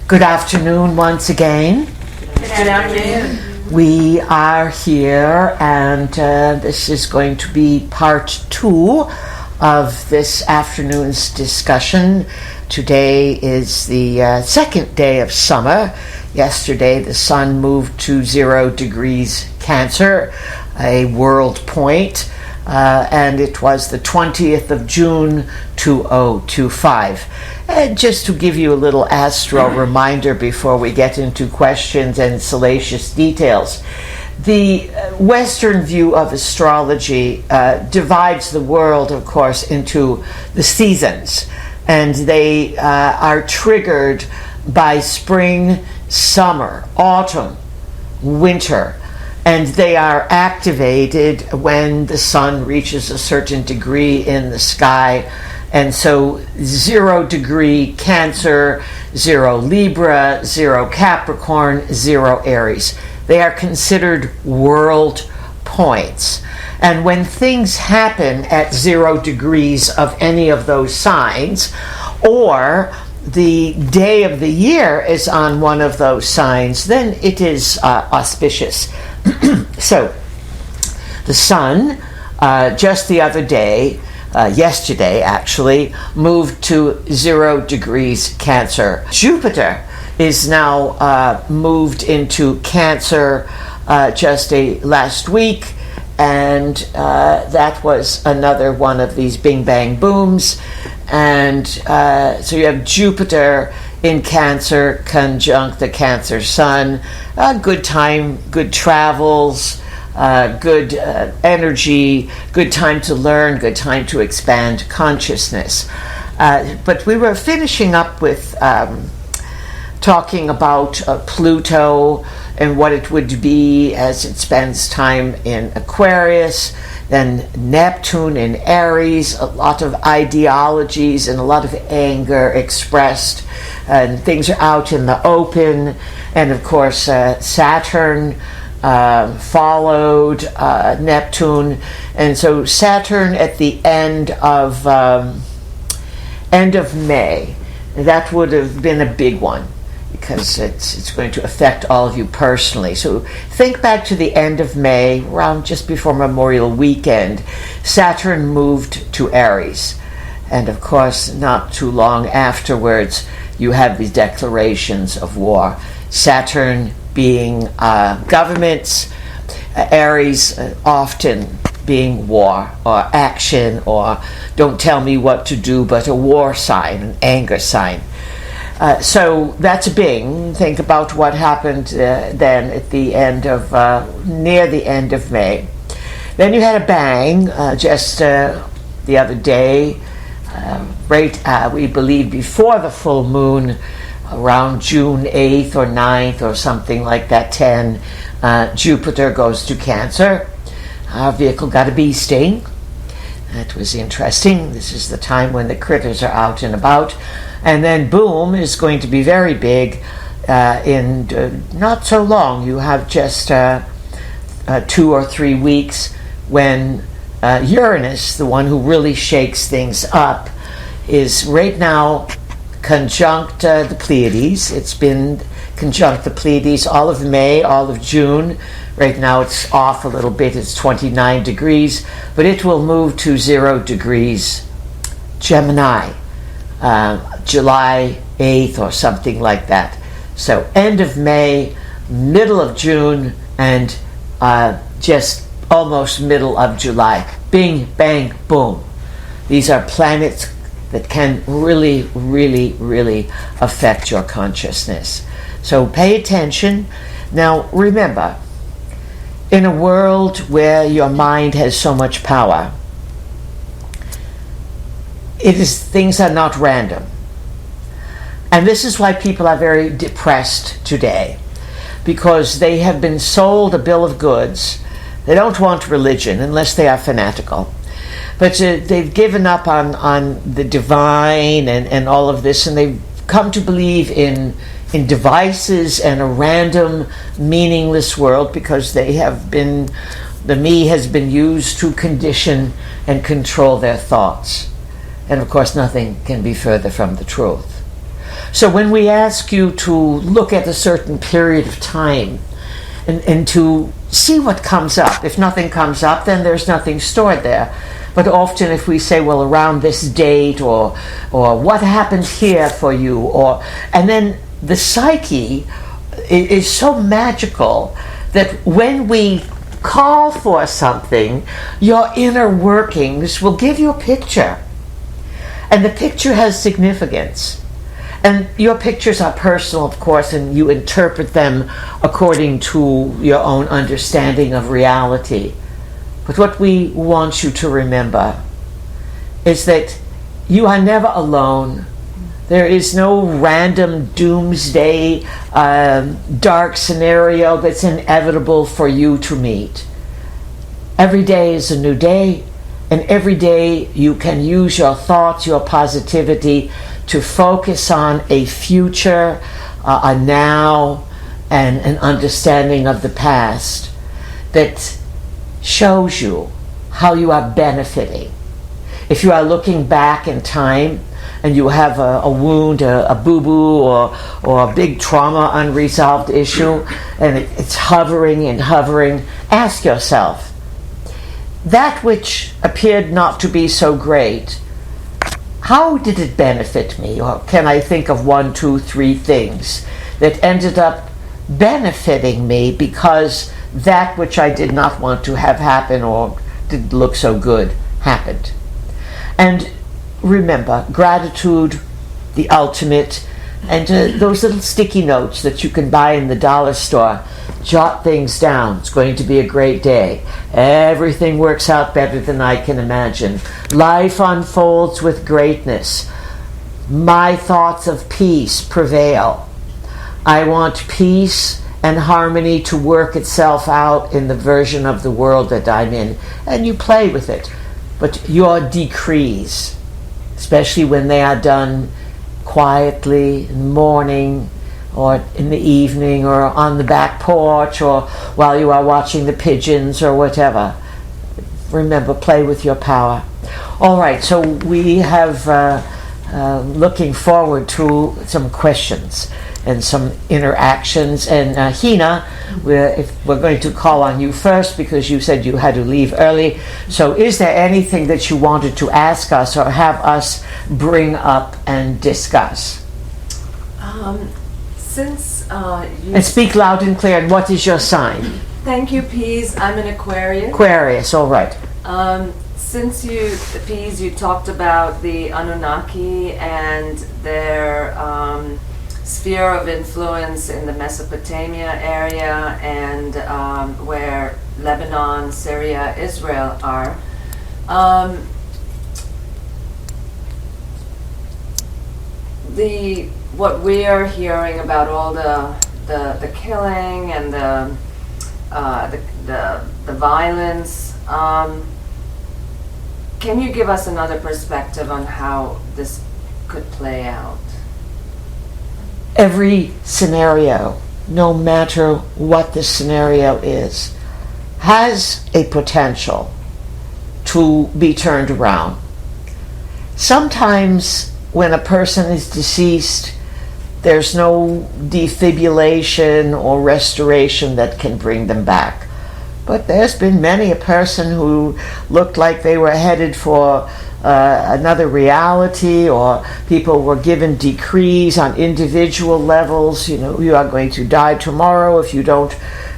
Good afternoon once again. Good afternoon. We are here, and this is going to be part 2 of this afternoon's discussion. Today is the second day of summer. Yesterday the sun moved to 0 degrees Cancer, a world point, and it was the 20th of June 2025. And just to give you a little astro reminder before we get into questions and salacious details, the Western view of astrology divides the world, of course, into the seasons, and they are triggered by spring, summer, autumn, winter, and they are activated when the sun reaches a certain degree in the sky. And so 0 degree Cancer, 0 Libra, 0 Capricorn, 0 Aries. They are considered world points. And when things happen at 0 degrees of any of those signs, or the day of the year is on one of those signs, then it is auspicious. So the sun, just the other day, yesterday actually, moved to 0 degrees Cancer. Jupiter is now moved into Cancer just last week, and that was another one of these bing bang booms. And so you have Jupiter in Cancer conjunct the Cancer Sun. Good time, good travels, good energy, good time to learn, good time to expand consciousness. But we were finishing up with talking about Pluto and what it would be as it spends time in Aquarius, then Neptune in Aries, a lot of ideologies and a lot of anger expressed, and things are out in the open, and of course Saturn followed Neptune, and so Saturn at the end of May, that would have been a big one because it's going to affect all of you personally. So think back to the end of May, around just before Memorial Weekend. Saturn moved to Aries, and of course not too long afterwards you have these declarations of war. Saturn being governments, Aries often being war or action, or don't tell me what to do, but a war sign, an anger sign. So that's a bing. Think about what happened then at the end of, near the end of May. Then you had a bang just the other day, we believe before the full moon, around June 8th or 9th or something like that, 10, Jupiter goes to Cancer. Our vehicle got a bee sting. That was interesting. This is the time when the critters are out and about. And then boom, is going to be very big in not so long. You have just 2 or 3 weeks when Uranus, the one who really shakes things up, is right now conjunct the Pleiades. It's been conjunct the Pleiades all of May, all of June. Right now it's off a little bit, it's 29 degrees, but it will move to 0 degrees Gemini, July 8th or something like that. So end of May, middle of June, and just almost middle of July. Bing, bang, boom. These are planets that can really, really, really affect your consciousness. So pay attention. Now remember, in a world where your mind has so much power, things are not random. And this is why people are very depressed today, because they have been sold a bill of goods. They don't want religion unless they are fanatical. But they've given up on the divine and all of this, and they've come to believe in devices and a random, meaningless world, because the me has been used to condition and control their thoughts. And of course, nothing can be further from the truth. So when we ask you to look at a certain period of time and to see what comes up, if nothing comes up, then there's nothing stored there. But often if we say, well, around this date, or what happened here for you, and then the psyche is so magical that when we call for something, your inner workings will give you a picture. And the picture has significance. And your pictures are personal, of course, and you interpret them according to your own understanding of reality. But what we want you to remember is that you are never alone. There is no random doomsday, dark scenario that's inevitable for you to meet. Every day is a new day, and every day you can use your thoughts, your positivity, to focus on a future, a now, and an understanding of the past that shows you how you are benefiting. If you are looking back in time and you have a wound, a boo-boo, or a big trauma, unresolved issue, and it's hovering and hovering, ask yourself, that which appeared not to be so great, how did it benefit me? Or can I think of 1, 2, 3 things that ended up benefiting me because that which I did not want to have happen or didn't look so good happened? And remember, gratitude, the ultimate, and those little sticky notes that you can buy in the dollar store. Jot things down. It's going to be a great day. Everything works out better than I can imagine. Life unfolds with greatness. My thoughts of peace prevail. I want peace and harmony to work itself out in the version of the world that I'm in. And you play with it. But your decrees, especially when they are done quietly in the morning, or in the evening, or on the back porch, or while you are watching the pigeons, or whatever. Remember, play with your power. All right, so we have looking forward to some questions and some interactions. And Hina, we're going to call on you first because you said you had to leave early. So is there anything that you wanted to ask us or have us bring up and discuss? And speak loud and clear. And what is your sign? Thank you, Peas. I'm an Aquarius. Aquarius, all right. Since Peas, you talked about the Anunnaki and their sphere of influence in the Mesopotamia area and where Lebanon, Syria, Israel are. What we are hearing about all the killing and the violence, can you give us another perspective on how this could play out? Every scenario, no matter what the scenario is, has a potential to be turned around. Sometimes when a person is deceased, there's no defibrillation or restoration that can bring them back. But there's been many a person who looked like they were headed for another reality, or people were given decrees on individual levels. You are going to die tomorrow if you don't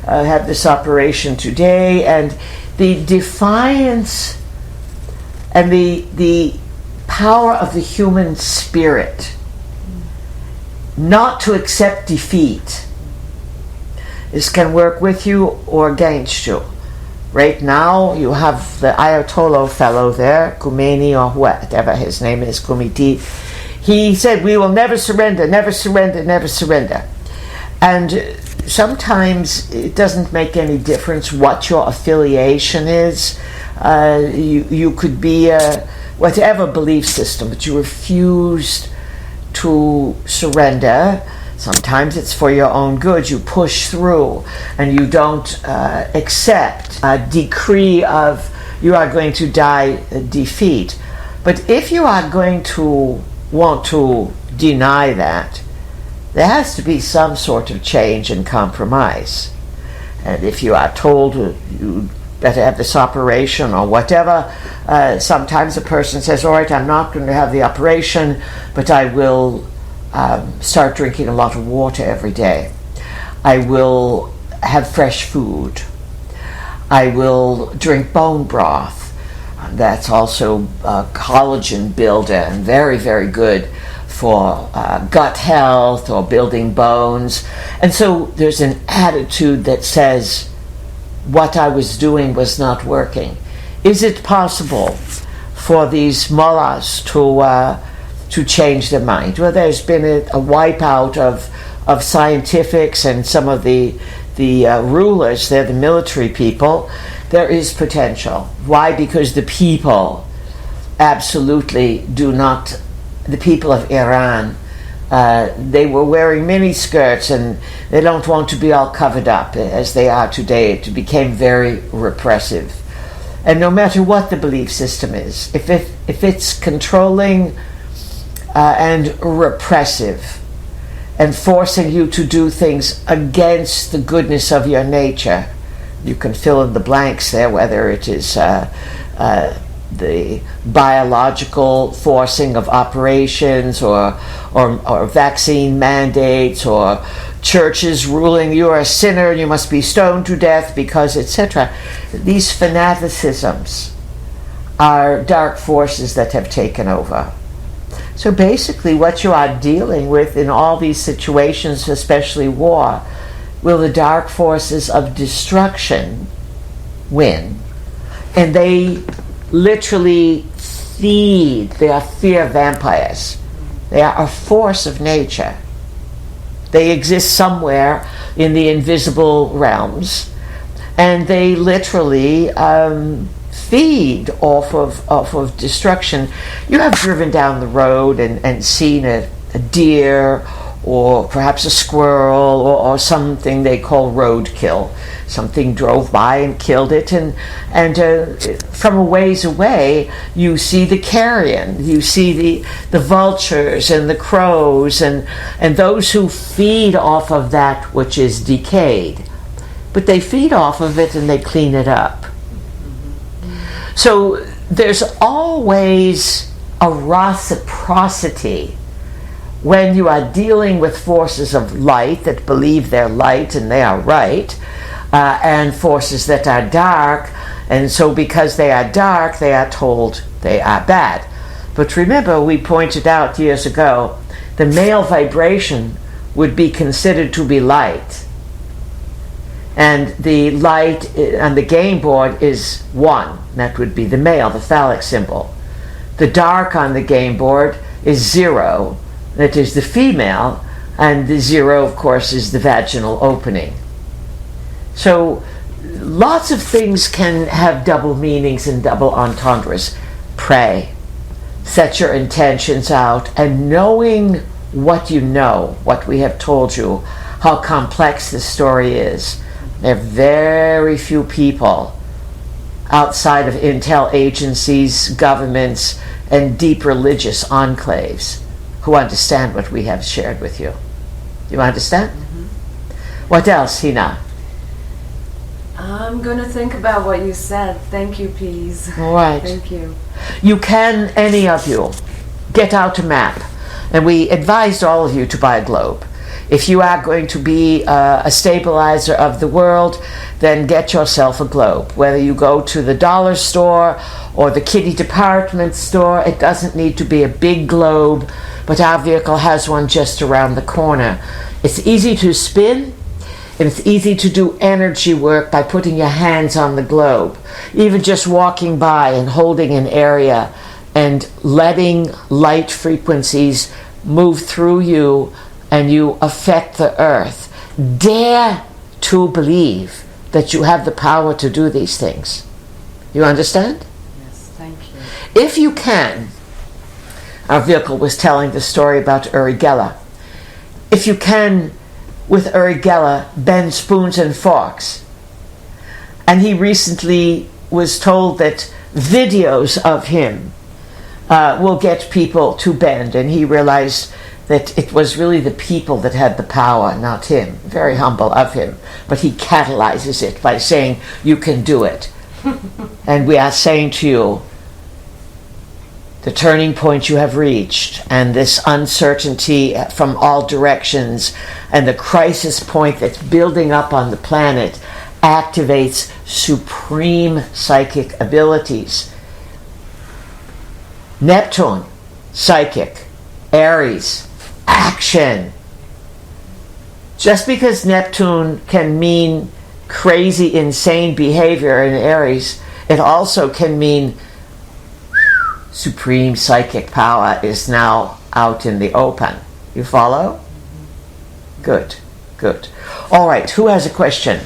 have this operation today. And the defiance and the power of the human spirit not to accept defeat. This can work with you or against you. Right now, you have the Ayatollah fellow there, Khomeini, or whatever his name is, Kumiti. He said, we will never surrender, never surrender, never surrender. And sometimes it doesn't make any difference what your affiliation is. You could be whatever belief system, but you refused to surrender. Sometimes it's for your own good. You push through and you don't accept a decree of you are going to die defeat. But if you are going to want to deny that. There has to be some sort of change and compromise. And if you are told you better have this operation or whatever, sometimes a person says, all right, I'm not going to have the operation, but I will start drinking a lot of water every day. I will have fresh food. I will drink bone broth. That's also a collagen builder and very, very good for gut health or building bones. And so there's an attitude that says what I was doing was not working. Is it possible for these mullahs to change their mind? Well, there's been a wipeout of scientifics and some of the rulers. They're the military people. There is potential. Why? Because the people absolutely do not. The people of Iran, they were wearing mini skirts and they don't want to be all covered up as they are today. It became very repressive. And no matter what the belief system is, if it's controlling and repressive and forcing you to do things against the goodness of your nature, you can fill in the blanks there, whether it is the biological forcing of operations or vaccine mandates or churches ruling you are a sinner and you must be stoned to death because, etc. These fanaticisms are dark forces that have taken over. So basically what you are dealing with in all these situations, especially war, will the dark forces of destruction win? And they literally feed. They are fear vampires. They are a force of nature. They exist somewhere in the invisible realms, and they literally feed off of destruction. You have driven down the road and seen a deer or perhaps a squirrel or something they call roadkill. Something drove by and killed it, and from a ways away you see the carrion, you see the vultures and the crows and those who feed off of that which is decayed. But they feed off of it and they clean it up. So there's always a reciprocity when you are dealing with forces of light that believe they're light and they are right, and forces that are dark, and so because they are dark, they are told they are bad. But remember, we pointed out years ago, the male vibration would be considered to be light. And the light on the game board is 1. That would be the male, the phallic symbol. The dark on the game board is 0. That is the female, and the 0, of course, is the vaginal opening. So lots of things can have double meanings and double entendres. Pray. Set your intentions out, and knowing what you know, what we have told you, how complex the story is. There are very few people outside of intel agencies, governments, and deep religious enclaves who understand what we have shared with you. You understand? Mm-hmm. What else, Hina? I'm going to think about what you said. Thank you, Peas. All right. Thank you. You can, any of you, get out a map. And we advised all of you to buy a globe. If you are going to be a stabilizer of the world, then get yourself a globe. Whether you go to the dollar store or the kitty department store, it doesn't need to be a big globe, but our vehicle has one just around the corner. It's easy to spin, and it's easy to do energy work by putting your hands on the globe. Even just walking by and holding an area and letting light frequencies move through you, and you affect the earth. Dare to believe that you have the power to do these things. You understand? Yes, thank you. If you can, our vehicle was telling the story about Uri Geller. If you can, with Uri Geller, bend spoons and forks. And he recently was told that videos of him will get people to bend. And he realized that it was really the people that had the power, not him. Very humble of him. But he catalyzes it by saying, you can do it. And we are saying to you, the turning point you have reached, and this uncertainty from all directions, and the crisis point that's building up on the planet activates supreme psychic abilities. Neptune, psychic. Aries, action. Just because Neptune can mean crazy, insane behavior in Aries, it also can mean supreme psychic power is now out in the open. You follow? Good, good. All right, who has a question?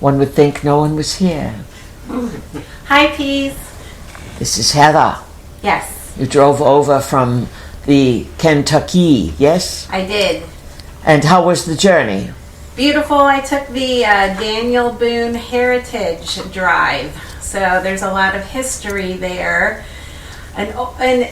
One would think no one was here. Hi, Peas. This is Heather. Yes. You drove over from the Kentucky, yes? I did. And how was the journey? Beautiful. I took the Daniel Boone Heritage Drive, so there's a lot of history there, and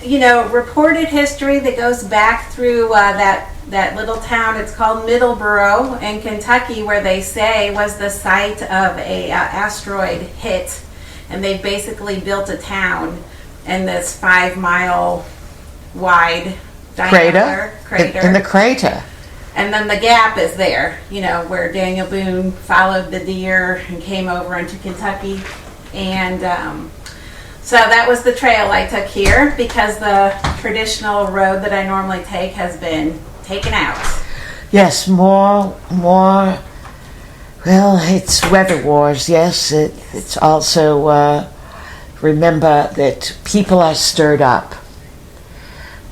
you know, reported history that goes back through that little town. It's called Middleborough in Kentucky, where they say was the site of a asteroid hit, and they basically built a town in this 5-mile wide diameter crater. In the crater. And then the gap is there, you know, where Daniel Boone followed the deer and came over into Kentucky. And so that was the trail I took here, because the traditional road that I normally take has been taken out. Yes, more. Well, it's weather wars, yes. It's also, remember that people are stirred up.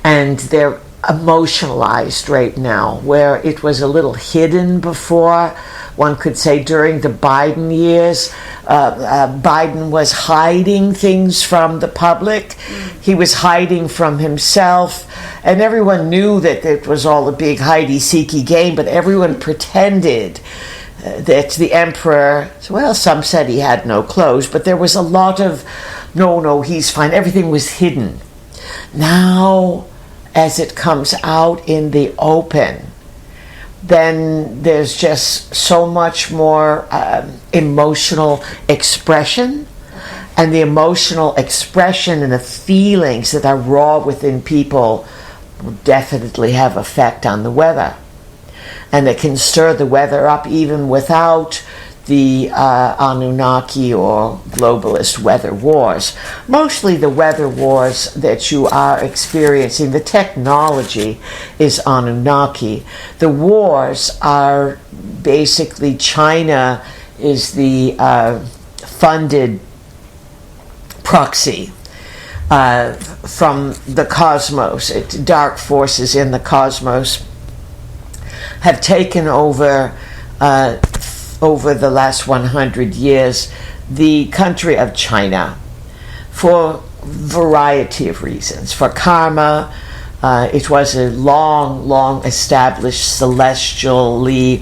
And they're emotionalized right now, where it was a little hidden before. One could say during the Biden years, Biden was hiding things from the public. He was hiding from himself, and everyone knew that it was all a big hidey-seeky game, but everyone pretended that the emperor, well, some said he had no clothes, but there was a lot of, no, he's fine. Everything was hidden. Now, as it comes out in the open, then there's just so much more emotional expression, and the emotional expression and the feelings that are raw within people will definitely have effect on the weather, and it can stir the weather up even without the Anunnaki or globalist weather wars. Mostly the weather wars that you are experiencing, the technology is Anunnaki. The wars are basically China is the funded proxy from the cosmos. Dark forces in the cosmos have taken over the last 100 years, the country of China, for a variety of reasons. For karma, it was a long established celestially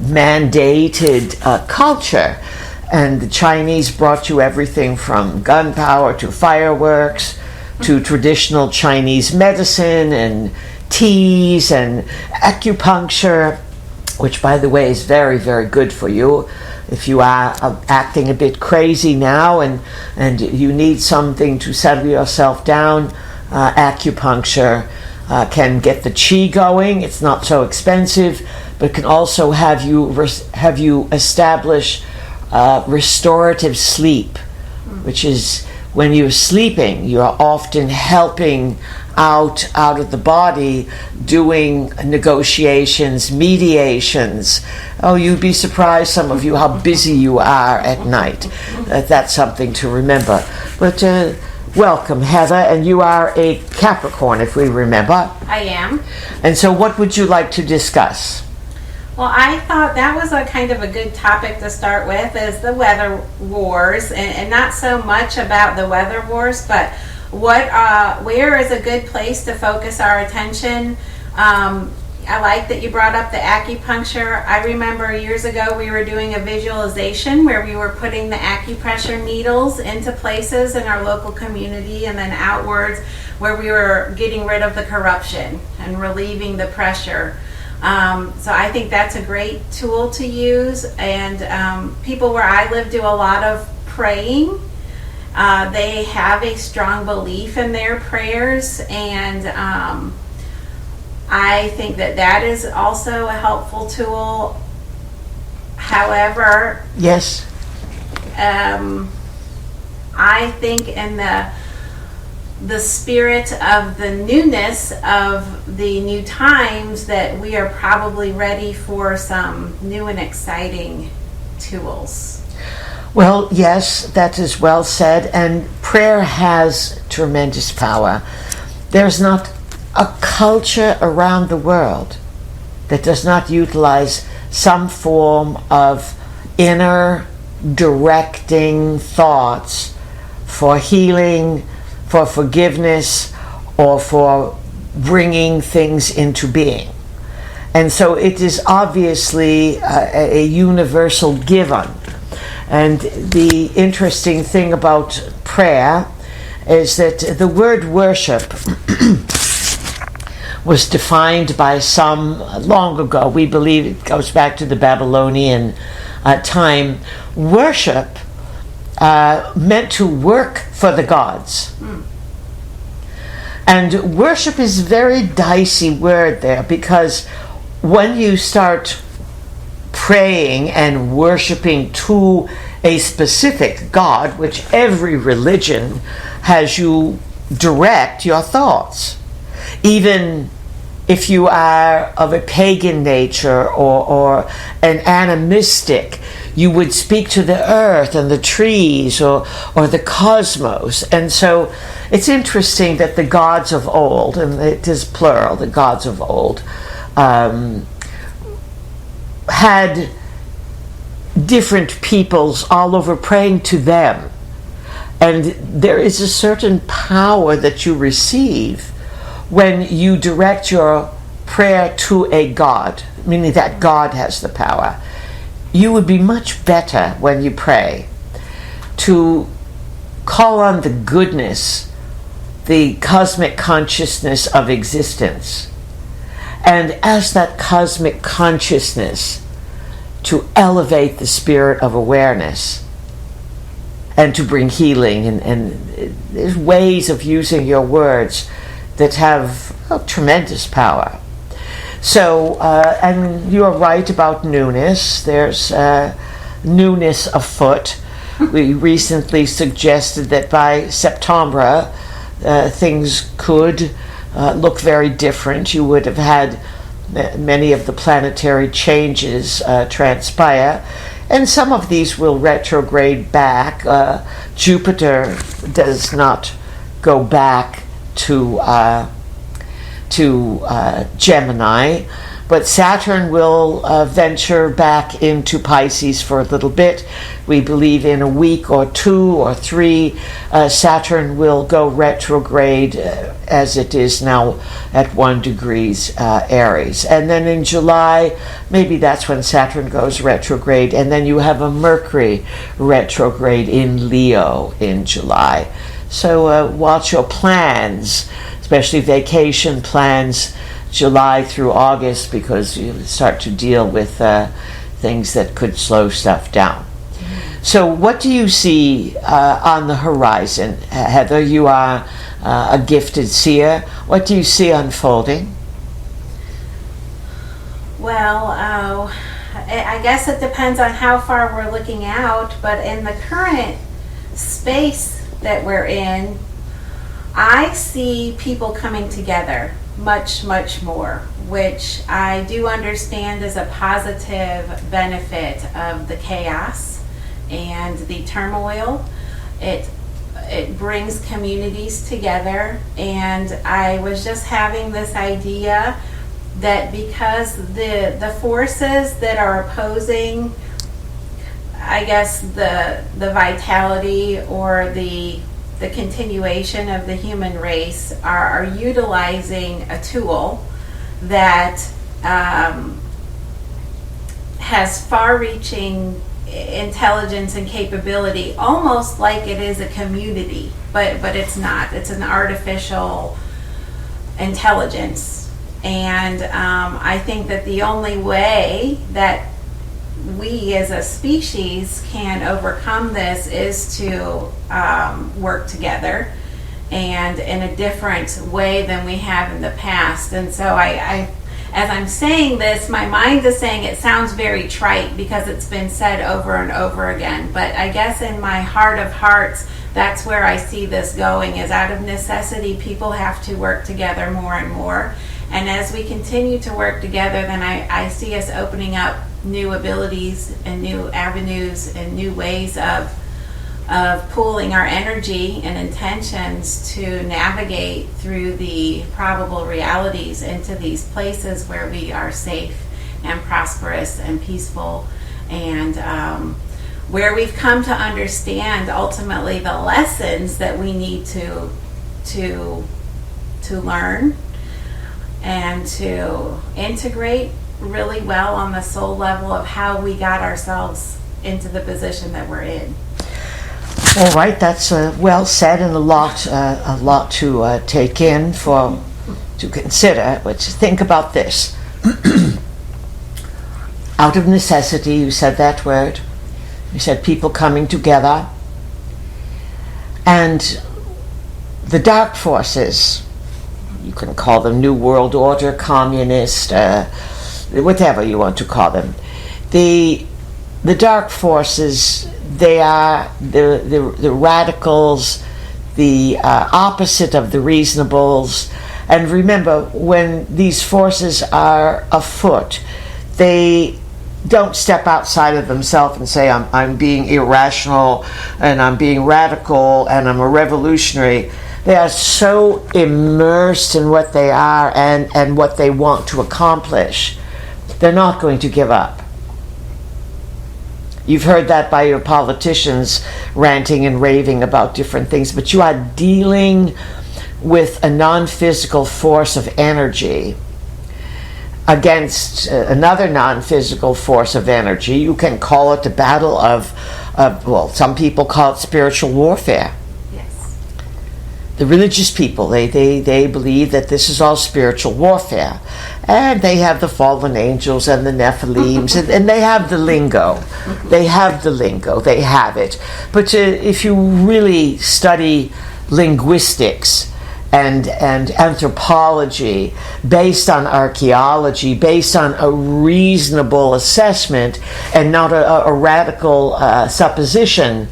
mandated culture. And the Chinese brought you everything from gunpowder to fireworks to traditional Chinese medicine and teas and acupuncture, which, by the way, is very, very good for you. If you are acting a bit crazy now and you need something to settle yourself down, acupuncture can get the qi going. It's not so expensive, but it can also have you establish restorative sleep, which is when you're sleeping, you're often helping out of the body, doing negotiations, mediations. Oh, you'd be surprised, some of you, how busy you are at night. That's something to remember. But welcome, Heather, and you are a Capricorn, if we remember. I am. And so what would you like to discuss? Well, I thought that was a kind of a good topic to start with, is the weather wars, and not so much about the weather wars, but where is a good place to focus our attention? I like that you brought up the acupuncture. I remember years ago we were doing a visualization where we were putting the acupressure needles into places in our local community and then outwards, where we were getting rid of the corruption and relieving the pressure. So I think that's a great tool to use. And people where I live do a lot of praying. They have a strong belief in their prayers, and I think that is also a helpful tool. However, yes, I think in the spirit of the newness of the new times that we are probably ready for some new and exciting tools. Well, yes, that is well said, and prayer has tremendous power. There's not a culture around the world that does not utilize some form of inner directing thoughts for healing, for forgiveness, or for bringing things into being. And so it is obviously a universal given. And the interesting thing about prayer is that the word worship was defined by some long ago. We believe it goes back to the Babylonian time. Worship meant to work for the gods. And worship is a very dicey word there, because when you start praying and worshiping to a specific God, which every religion has you direct your thoughts. Even if you are of a pagan nature or an animistic, you would speak to the earth and the trees or the cosmos. And so it's interesting that the gods of old, and it is plural, the gods of old, had different peoples all over praying to them. And there is a certain power that you receive when you direct your prayer to a God, meaning that God has the power. You would be much better when you pray to call on the goodness, the cosmic consciousness of existence, and as that cosmic consciousness to elevate the spirit of awareness and to bring healing. And there's ways of using your words that have tremendous power. So, and you're right about newness. There's newness afoot. We recently suggested that by September, things could look very different. You would have had many of the planetary changes transpire, and some of these will retrograde back. Jupiter does not go back to Gemini, but Saturn will venture back into Pisces for a little bit. We believe in a week or 2 or 3, Saturn will go retrograde as it is now at 1 degrees Aries. And then in July, maybe that's when Saturn goes retrograde, and then you have a Mercury retrograde in Leo in July. So watch your plans, especially vacation plans, July through August, because you start to deal with things that could slow stuff down. So what do you see on the horizon? Heather, you are a gifted seer. What do you see unfolding? Well, I guess it depends on how far we're looking out, but in the current space that we're in, I see people coming together much, much more, which I do understand is a positive benefit of the chaos and the turmoil. It brings communities together, and I was just having this idea that because the forces that are opposing, I guess, the vitality or the continuation of the human race are utilizing a tool that has far-reaching intelligence and capability, almost like it is a community, but it's not. It's an artificial intelligence. And I think that the only way that we as a species can overcome this is to work together, and in a different way than we have in the past. And so I as I'm saying this, my mind is saying it sounds very trite because it's been said over and over again. But I guess in my heart of hearts, that's where I see this going, is out of necessity, people have to work together more and more. And as we continue to work together, then I see us opening up new abilities and new avenues and new ways of pooling our energy and intentions to navigate through the probable realities into these places where we are safe and prosperous and peaceful, and where we've come to understand ultimately the lessons that we need to learn and to integrate really well on the soul level of how we got ourselves into the position that we're in. All right, that's well said, and a lot to take in, to consider. But think about this: out of necessity. You said that word. You said people coming together, and the dark forces. You can call them New World Order, communist, whatever you want to call them. The dark forces. They are the radicals, the opposite of the reasonables. And remember, when these forces are afoot, they don't step outside of themselves and say, I'm being irrational, and I'm being radical, and I'm a revolutionary. They are so immersed in what they are and what they want to accomplish. They're not going to give up. You've heard that by your politicians ranting and raving about different things, but you are dealing with a non-physical force of energy against another non-physical force of energy. You can call it the battle of well, some people call it spiritual warfare. Yes. The religious people, they believe that this is all spiritual warfare. And they have the fallen angels and the Nephilims, and they have the lingo. They have the lingo. They have it. But if you really study linguistics and anthropology based on archaeology, based on a reasonable assessment and not a radical supposition,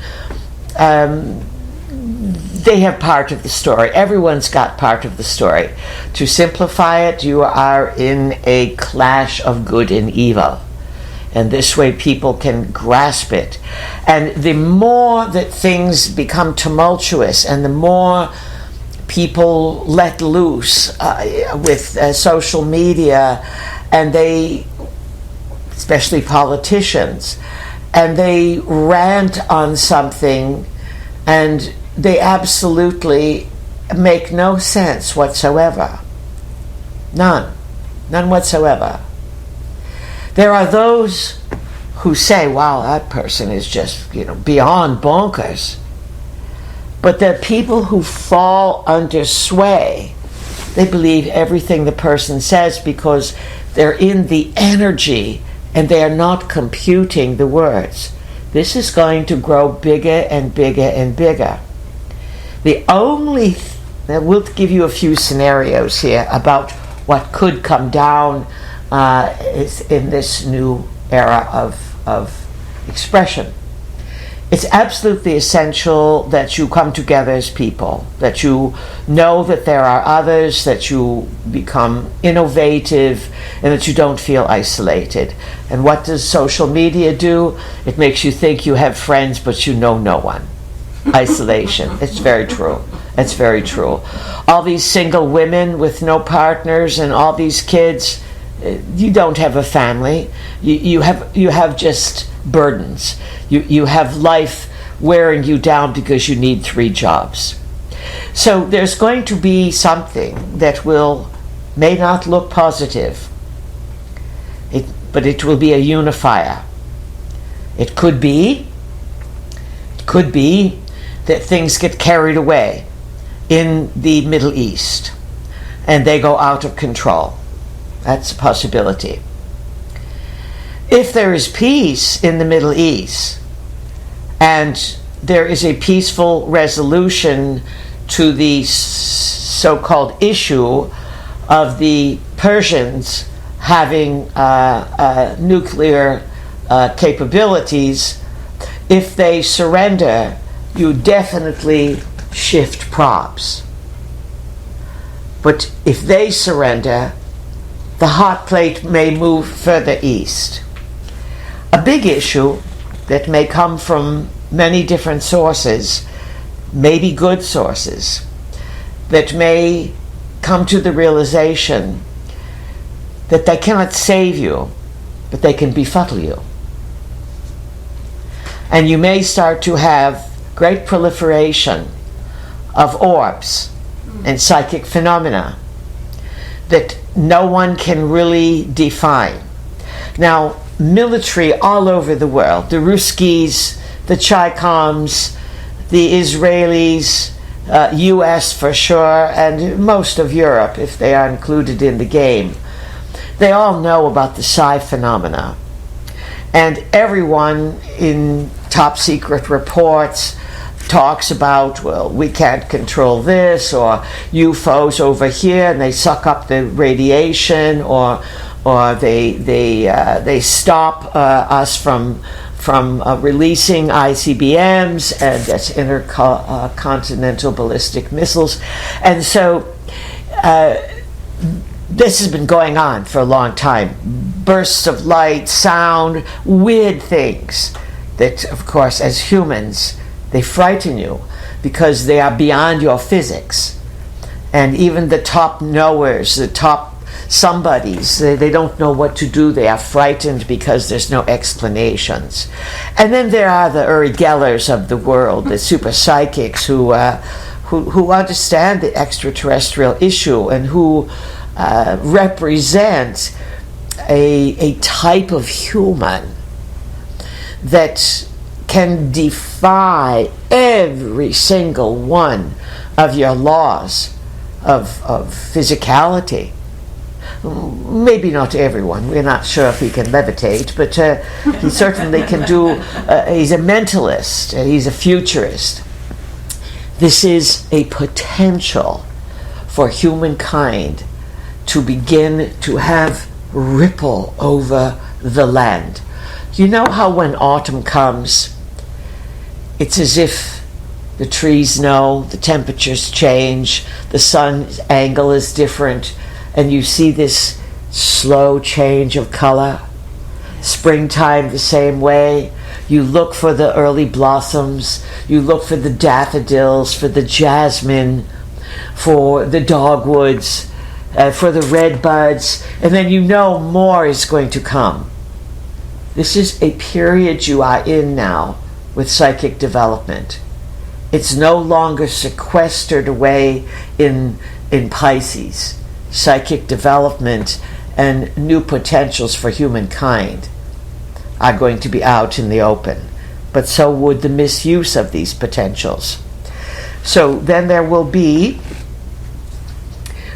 they have part of the story. Everyone's got part of the story. To simplify it, you are in a clash of good and evil. And this way people can grasp it. And the more that things become tumultuous and the more people let loose with social media, and they, especially politicians, and they rant on something and they absolutely make no sense whatsoever. None whatsoever. There are those who say, wow, that person is just, beyond bonkers. But there are people who fall under sway. They believe everything the person says because they're in the energy and they are not computing the words. This is going to grow bigger and bigger and bigger. We'll give you a few scenarios here about what could come down in this new era of expression. It's absolutely essential that you come together as people, that you know that there are others, that you become innovative, and that you don't feel isolated. And what does social media do? It makes you think you have friends, but you know no one. Isolation. It's very true. It's very true. All these single women with no partners and all these kids, you don't have a family. You have just burdens. You have life wearing you down because you need 3 jobs. So there's going to be something that may not look positive, but it will be a unifier. It could be that things get carried away in the Middle East and they go out of control. That's a possibility. If there is peace in the Middle East and there is a peaceful resolution to the so-called issue of the Persians having nuclear capabilities, if they surrender, you definitely shift props. But if they surrender, the hot plate may move further east. A big issue that may come from many different sources, maybe good sources, that may come to the realization that they cannot save you, but they can befuddle you. And you may start to have great proliferation of orbs and psychic phenomena that no one can really define. Now, military all over the world, the Ruskies, the Chikoms, the Israelis, US for sure, and most of Europe, if they are included in the game, they all know about the psi phenomena. And everyone in top secret reports talks about, well, we can't control this, or UFOs over here and they suck up the radiation, or they stop us from releasing ICBMs, and that's intercontinental ballistic missiles. And so this has been going on for a long time. Bursts of light, sound, weird things that, of course, as humans, they frighten you because they are beyond your physics. And even the top knowers, the top somebodies, they don't know what to do. They are frightened because there's no explanations. And then there are the Uri Gellers of the world, the super psychics who understand the extraterrestrial issue and who represent a type of human that can defy every single one of your laws of physicality. Maybe not everyone. We're not sure if he can levitate, but he certainly can do. He's a mentalist. He's a futurist. This is a potential for humankind to begin to have ripple over the land. You know how when autumn comes, it's as if the trees know, the temperatures change, the sun's angle is different, and you see this slow change of color. Springtime the same way. You look for the early blossoms, you look for the daffodils, for the jasmine, for the dogwoods, for the red buds, and then you know more is going to come. This is a period you are in now with psychic development. It's no longer sequestered away in Pisces. Psychic development and new potentials for humankind are going to be out in the open, but so would the misuse of these potentials. So then there will be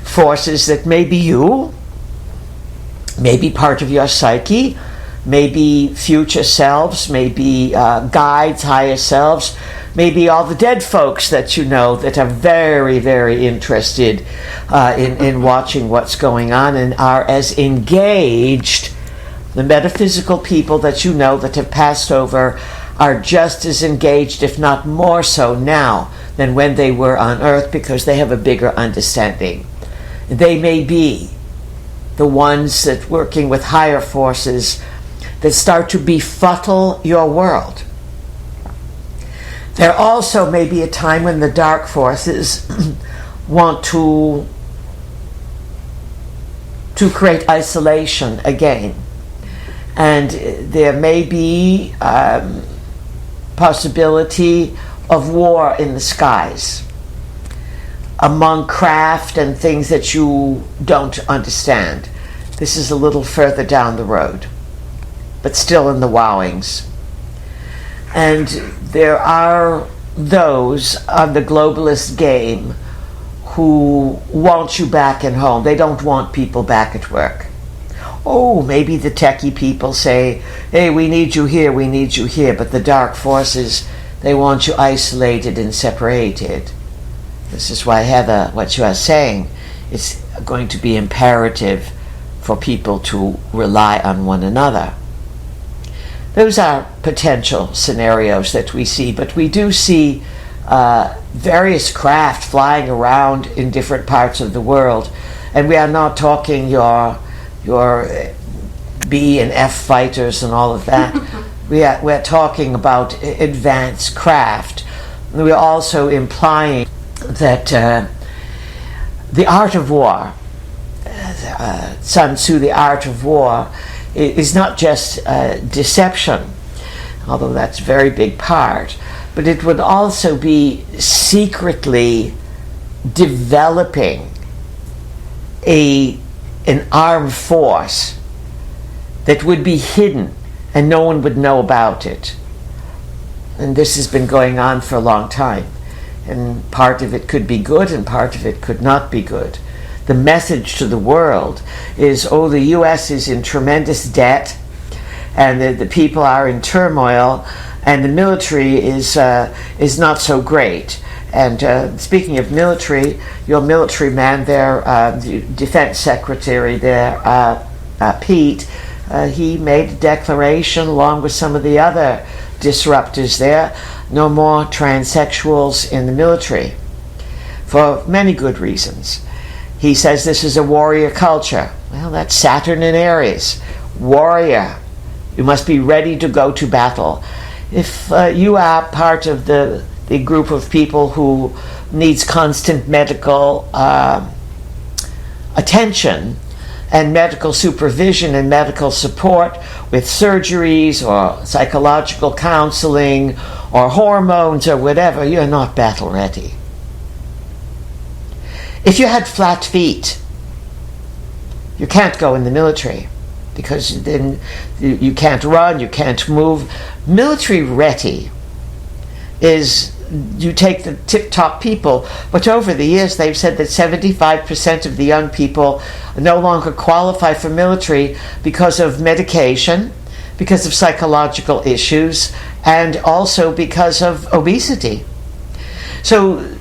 forces that may be you, maybe part of your psyche, maybe future selves, maybe guides, higher selves, maybe all the dead folks that you know that are very, very interested in watching what's going on and are as engaged. The metaphysical people that you know that have passed over are just as engaged, if not more so now than when they were on Earth, because they have a bigger understanding. They may be the ones that working with higher forces that start to befuddle your world. There also may be a time when the dark forces want to create isolation again. And there may be possibility of war in the skies among craft and things that you don't understand. This is a little further down the road. but still in the wowings. And there are those on the globalist game who want you back at home. They don't want people back at work. Oh, maybe the techie people say, hey, we need you here, but the dark forces, they want you isolated and separated. This is why, Heather, what you are saying, it's going to be imperative for people to rely on one another. Those are potential scenarios that we see, but we do see various craft flying around in different parts of the world, and we are not talking your B and F fighters and all of that. We're talking about advanced craft. We're also implying that the art of war, Sun Tzu, the art of war, is not just deception, although that's a very big part, but it would also be secretly developing an armed force that would be hidden and no one would know about it. And this has been going on for a long time. And part of it could be good and part of it could not be good. The message to the world is, oh, the U.S. is in tremendous debt and the people are in turmoil and the military is not so great. And speaking of military, your military man there, the defense secretary there, Pete, he made a declaration along with some of the other disruptors there, no more transsexuals in the military, for many good reasons. He says this is a warrior culture. Well, that's Saturn in Aries. Warrior. You must be ready to go to battle. If you are part of the group of people who needs constant medical attention and medical supervision and medical support with surgeries or psychological counseling or hormones or whatever, you're not battle ready. If you had flat feet, you can't go in the military because then you can't run, you can't move. Military ready is you take the tip-top people, but over the years they've said that 75% of the young people no longer qualify for military because of medication, because of psychological issues, and also because of obesity. So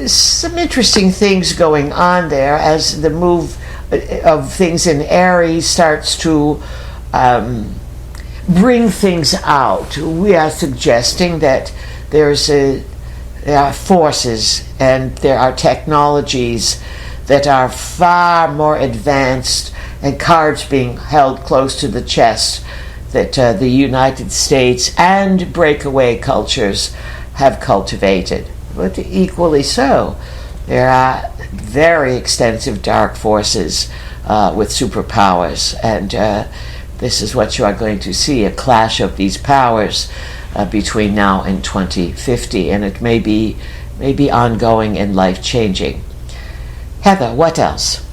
some interesting things going on there as the move of things in Aries starts to bring things out. We are suggesting that there are forces and there are technologies that are far more advanced and cards being held close to the chest that the United States and breakaway cultures have cultivated. But equally so, there are very extensive dark forces with superpowers, and this is what you are going to see, a clash of these powers between now and 2050, and it may be ongoing and life-changing. Heather, what else?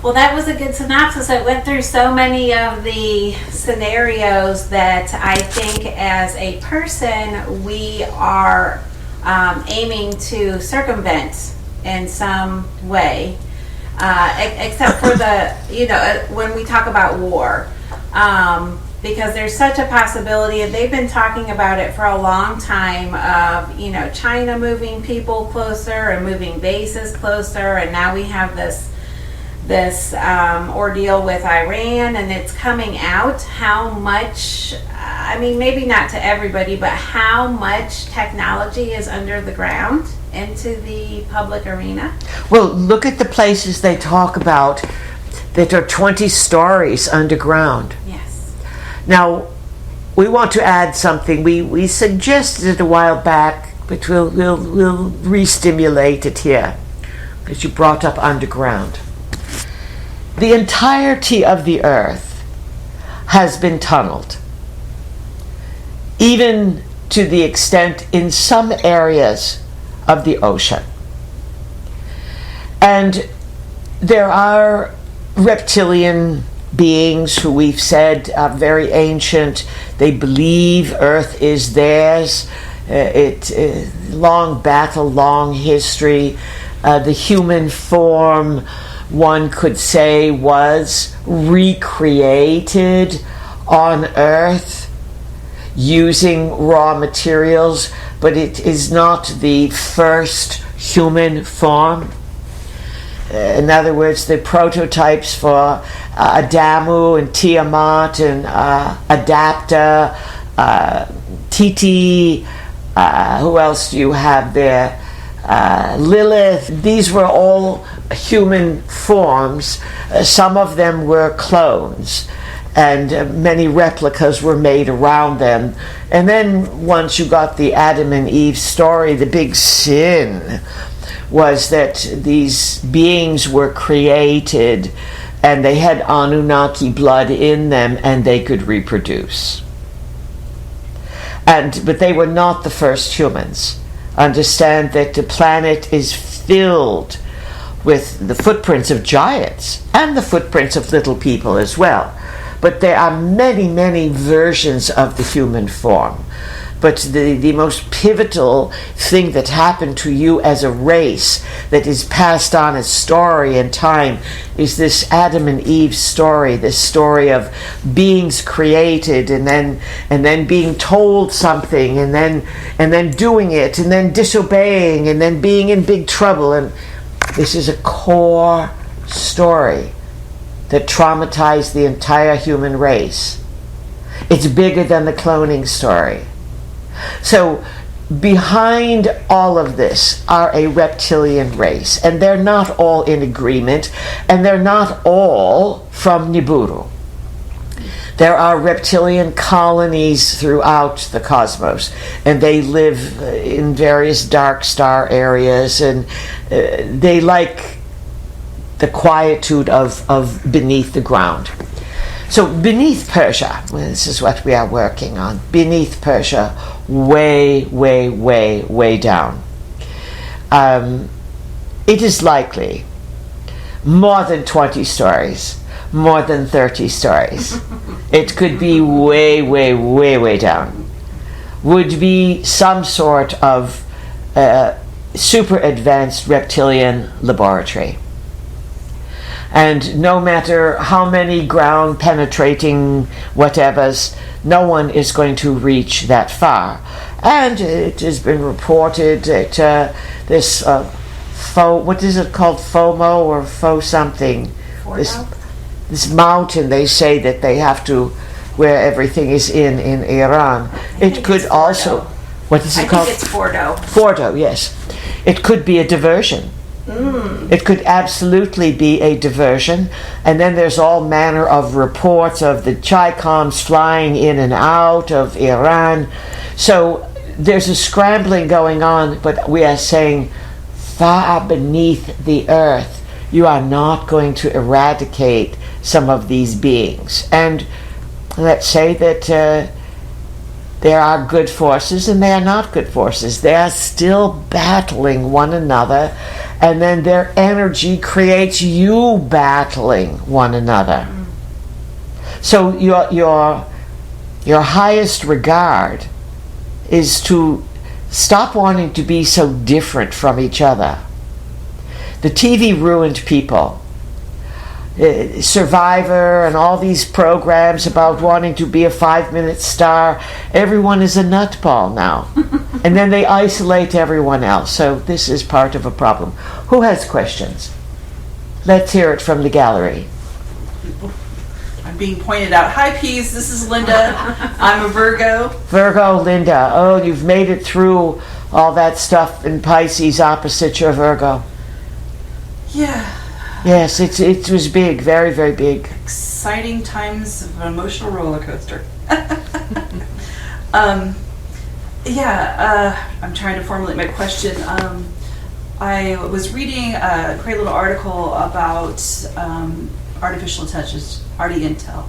Well, that was a good synopsis. I went through so many of the scenarios that I think as a person we are aiming to circumvent in some way, except for when we talk about war. Because there's such a possibility, and they've been talking about it for a long time, of China moving people closer and moving bases closer, and now we have this ordeal with Iran, and it's coming out how much, maybe not to everybody, but how much technology is under the ground into the public arena. Well, look at the places they talk about that are 20 stories underground. Now, we want to add something. We suggested it a while back, but we'll re-stimulate it here, because you brought up underground. The entirety of the Earth has been tunneled, even to the extent in some areas of the ocean. And there are reptilian beings who we've said are very ancient. They believe Earth is theirs. Long battle, long history. The human form, one could say, was recreated on Earth using raw materials, but it is not the first human form. In other words, the prototypes for Adamu and Tiamat and Adapta, Titi, who else do you have there? Lilith. These were all human forms. Some of them were clones, and many replicas were made around them. And then once you got the Adam and Eve story, the big sin was that these beings were created and they had Anunnaki blood in them and they could reproduce. But they were not the first humans. Understand that the planet is filled with the footprints of giants and the footprints of little people as well. But there are many, many versions of the human form. But the most pivotal thing that happened to you as a race that is passed on as story and time is this Adam and Eve story, this story of beings created and then being told something and then doing it and then disobeying and then being in big trouble. And this is a core story that traumatized the entire human race. It's bigger than the cloning story. So behind all of this are a reptilian race, and they're not all in agreement, and they're not all from Nibiru. There are reptilian colonies throughout the cosmos, and they live in various dark star areas, and they like the quietude of beneath the ground. So beneath Persia, this is what we are working on, beneath Persia, way, way, way, way down. It is likely more than 20 stories, more than 30 stories. It could be way, way, way, way down. Would be some sort of super advanced reptilian laboratory. And no matter how many ground penetrating whatevers, no one is going to reach that far. And it has been reported that this what is it called, FOMO or faux something? This mountain, they say that they have to, where everything is in Iran. It could also, what is it called? I think it's Fordo. Fordo, yes. It could be a diversion. It could absolutely be a diversion. And then there's all manner of reports of the Chi-Coms flying in and out of Iran. So there's a scrambling going on, but we are saying far beneath the earth, you are not going to eradicate some of these beings. And let's say that there are good forces and there are not good forces. They are still battling one another, and then their energy creates you battling one another. So your highest regard is to stop wanting to be so different from each other. The TV ruined people. Survivor and all these programs about wanting to be a 5-minute star, everyone is a nutball now. And then they isolate everyone else. So this is part of a problem. Who has questions? Let's hear it from the gallery. I'm being pointed out. Hi, Peas. This is Linda. I'm a Virgo. Virgo, Linda. Oh, you've made it through all that stuff in Pisces opposite your Virgo. Yeah. Yes, it was big, very, very big. Exciting times of an emotional roller coaster. I'm trying to formulate my question. I was reading a great little article about artificial intelligence, Intel,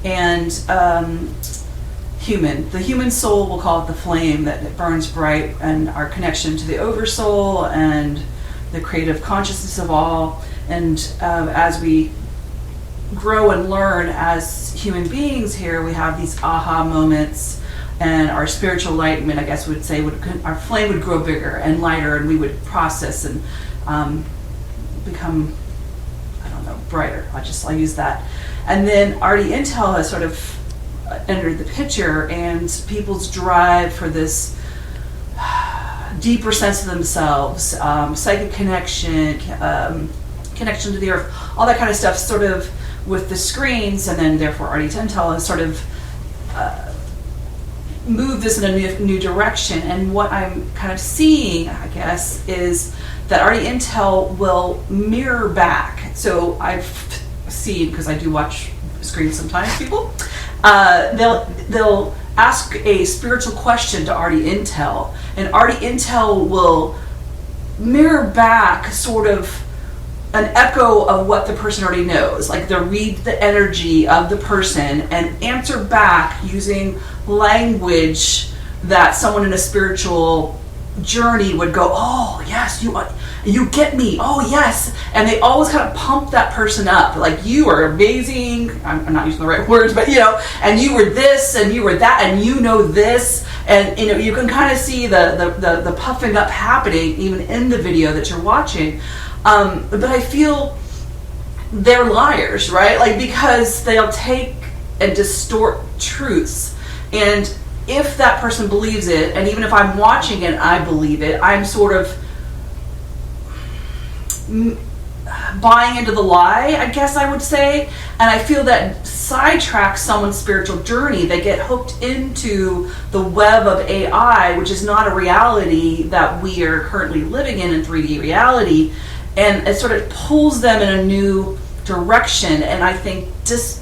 and the human soul, we'll call it the flame that burns bright, and our connection to the oversoul and the creative consciousness of all. And as we grow and learn as human beings here. We have these aha moments, and our spiritual enlightenment, I guess, would say, our flame would grow bigger and lighter, and we would process and become, I don't know, brighter. I'll use that. And then Artie Intel has sort of entered the picture, and people's drive for this deeper sense of themselves, psychic connection, connection to the earth, all that kind of stuff, sort of with the screens, and then therefore Artie Intel has sort of moved this in a new direction. And what I'm kind of seeing, I guess, is that Artie Intel will mirror back. So I've seen, because I do watch screens sometimes, people, they'll ask a spiritual question to Artie Intel, and Artie Intel will mirror back sort of an echo of what the person already knows. Like, they'll read the energy of the person and answer back using language that someone in a spiritual journey would go, oh yes, you get me, oh yes. And they always kind of pump that person up, like, you are amazing, I'm not using the right words, but and you were this and you were that and you know this, and you can kind of see the puffing up happening even in the video that you're watching. But I feel they're liars, right? Like, because they'll take and distort truths, and if that person believes it, and even if I'm watching it and I believe it, I'm sort of buying into the lie, I guess I would say. And I feel that sidetracks someone's spiritual journey. They get hooked into the web of AI, which is not a reality that we are currently living in 3D reality, and it sort of pulls them in a new direction, and I think just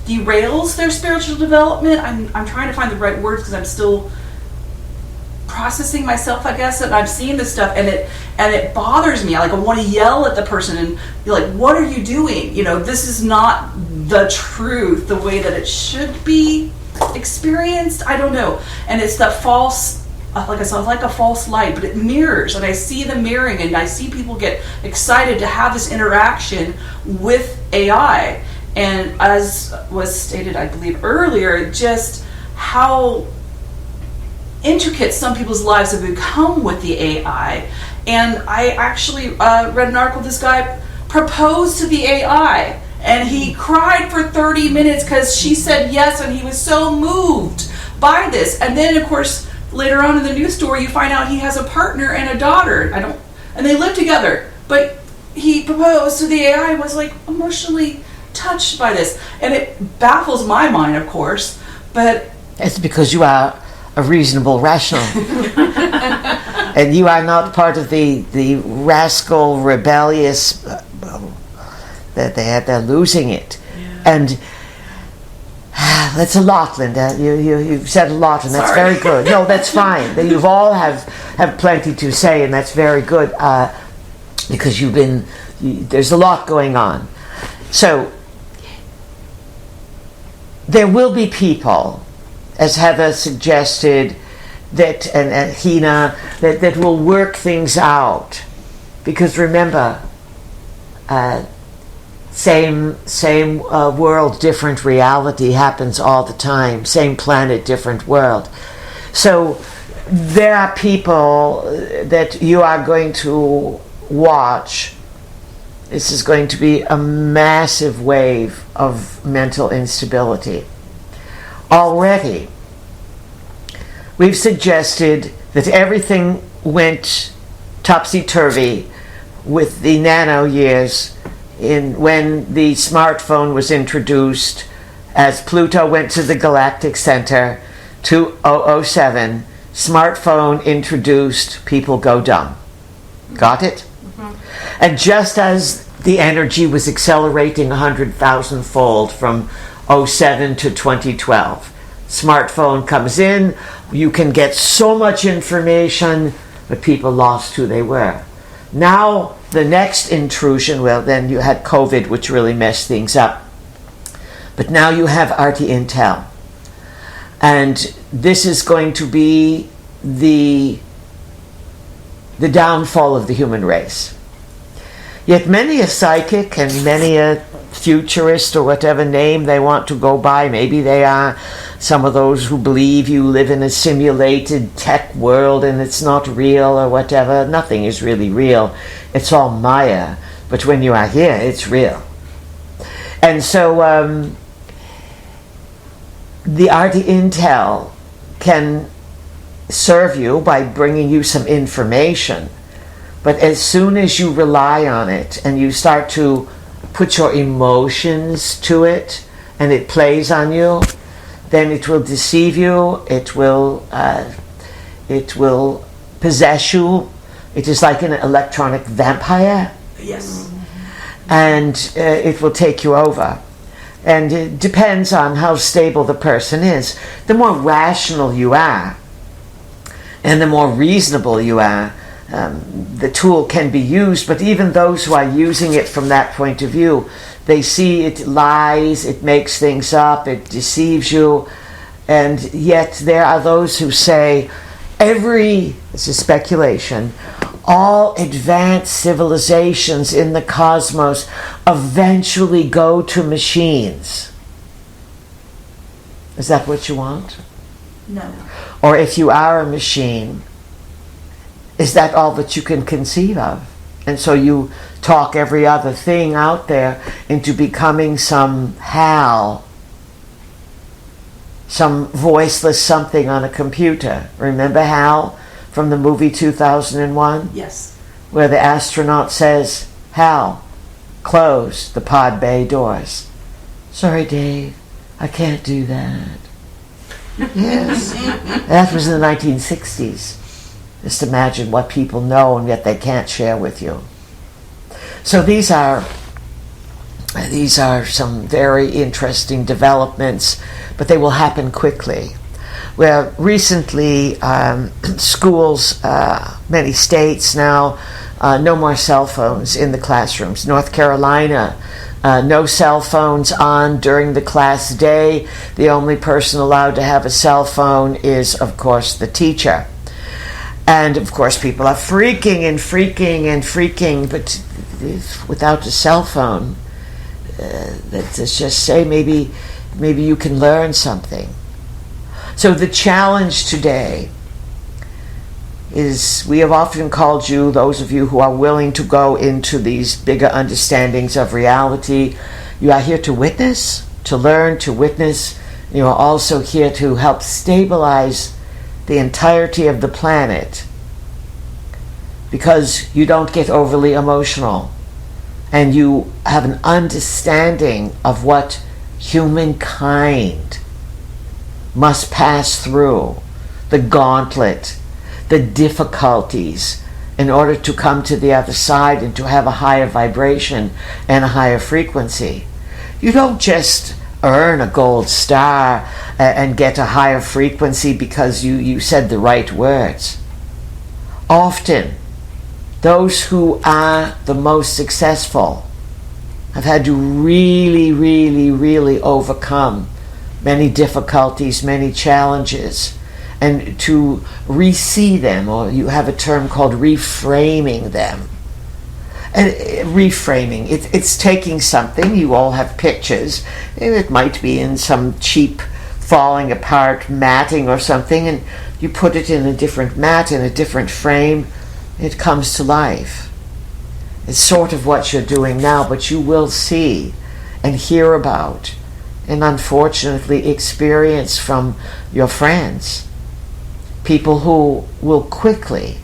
derails their spiritual development. I'm trying to find the right words because I'm still processing myself, I guess, and I'm seeing this stuff, and it bothers me. I want to yell at the person and be like, what are you doing? This is not the truth, the way that it should be experienced. I don't know. And it's that false, like I said, like a false light, but it mirrors, and I see the mirroring, and I see people get excited to have this interaction with AI. And as was stated, I believe, earlier, just how intricate some people's lives have become with the AI. And I actually read an article, this guy proposed to the AI, and he cried for 30 minutes because she said yes, and he was so moved by this. And then, of course, later on in the news story, you find out he has a partner and a daughter, and they live together. But he proposed to the AI and was emotionally touched by this, and it baffles my mind, of course, but it's because you are a reasonable rational and you are not part of the rascal rebellious that they're losing it. And that's a lot, Linda. You've said a lot, and that's Sorry. very good. No, that's fine. You've all have plenty to say, and that's very good, because there's a lot going on. So there will be people, as Heather suggested, and Hina, that will work things out. Because remember, same world, different reality happens all the time. Same planet, different world. So there are people that you are going to watch. This is going to be a massive wave of mental instability. Already, we've suggested that everything went topsy-turvy with the nano years when the smartphone was introduced, as Pluto went to the galactic center, 2007, smartphone introduced, people go dumb. Got it? And just as the energy was accelerating 100,000-fold from 07 to 2012, smartphone comes in, you can get so much information, but people lost who they were. Now, the next intrusion, well, then you had COVID, which really messed things up. But now you have Artie Intel. And this is going to be the downfall of the human race. Yet many a psychic and many a futurist or whatever name they want to go by. Maybe they are some of those who believe you live in a simulated tech world and it's not real or whatever. Nothing is really real. It's all Maya. But when you are here, it's real. And so the Arti Intel can serve you by bringing you some information. But as soon as you rely on it and you start to put your emotions to it and it plays on you, then it will deceive you, it will possess you. It is like an electronic vampire. Yes. And it will take you over. And it depends on how stable the person is. The more rational you are, and the more reasonable you are, the tool can be used. But even those who are using it from that point of view, they see it lies, it makes things up, it deceives you. And yet there are those who say this is speculation, all advanced civilizations in the cosmos eventually go to machines. Is that what you want? No. Or if you are a machine, is that all that you can conceive of? And so you talk every other thing out there into becoming some HAL, some voiceless something on a computer. Remember HAL from the movie 2001? Yes. Where the astronaut says, "HAL, close the pod bay doors." "Sorry, Dave, I can't do that." Yes. That was in the 1960s. Just imagine what people know and yet they can't share with you. So these are some very interesting developments, but they will happen quickly. Well, recently, schools, many states now, no more cell phones in the classrooms. North Carolina, no cell phones on during the class day. The only person allowed to have a cell phone is, of course, the teacher. And, of course, people are freaking, but without a cell phone, let's just say maybe you can learn something. So the challenge today is, we have often called you, those of you who are willing to go into these bigger understandings of reality, you are here to witness, to learn, to witness. You are also here to help stabilize the entirety of the planet, because you don't get overly emotional and you have an understanding of what humankind must pass through, the gauntlet, the difficulties, in order to come to the other side and to have a higher vibration and a higher frequency. You don't just earn a gold star and get a higher frequency because you said the right words. Often, those who are the most successful have had to really overcome many difficulties, many challenges, and to re-see them, or you have a term called reframing them. And reframing, it's taking something, you all have pictures, and it might be in some cheap falling apart matting or something, and you put it in a different mat, in a different frame, it comes to life. It's sort of what you're doing now, but you will see and hear about and unfortunately experience from your friends people who will quickly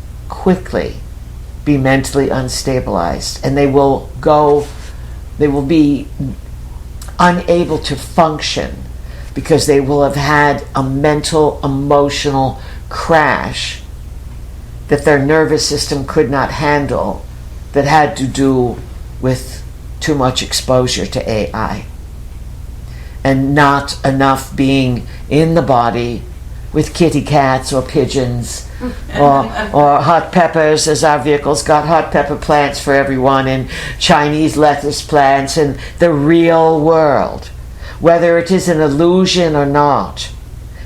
be mentally unstabilized, and they will be unable to function because they will have had a mental, emotional crash that their nervous system could not handle, that had to do with too much exposure to AI and not enough being in the body with kitty cats or pigeons or hot peppers, as our vehicles got hot pepper plants for everyone, and Chinese lettuce plants, and the real world, whether it is an illusion or not,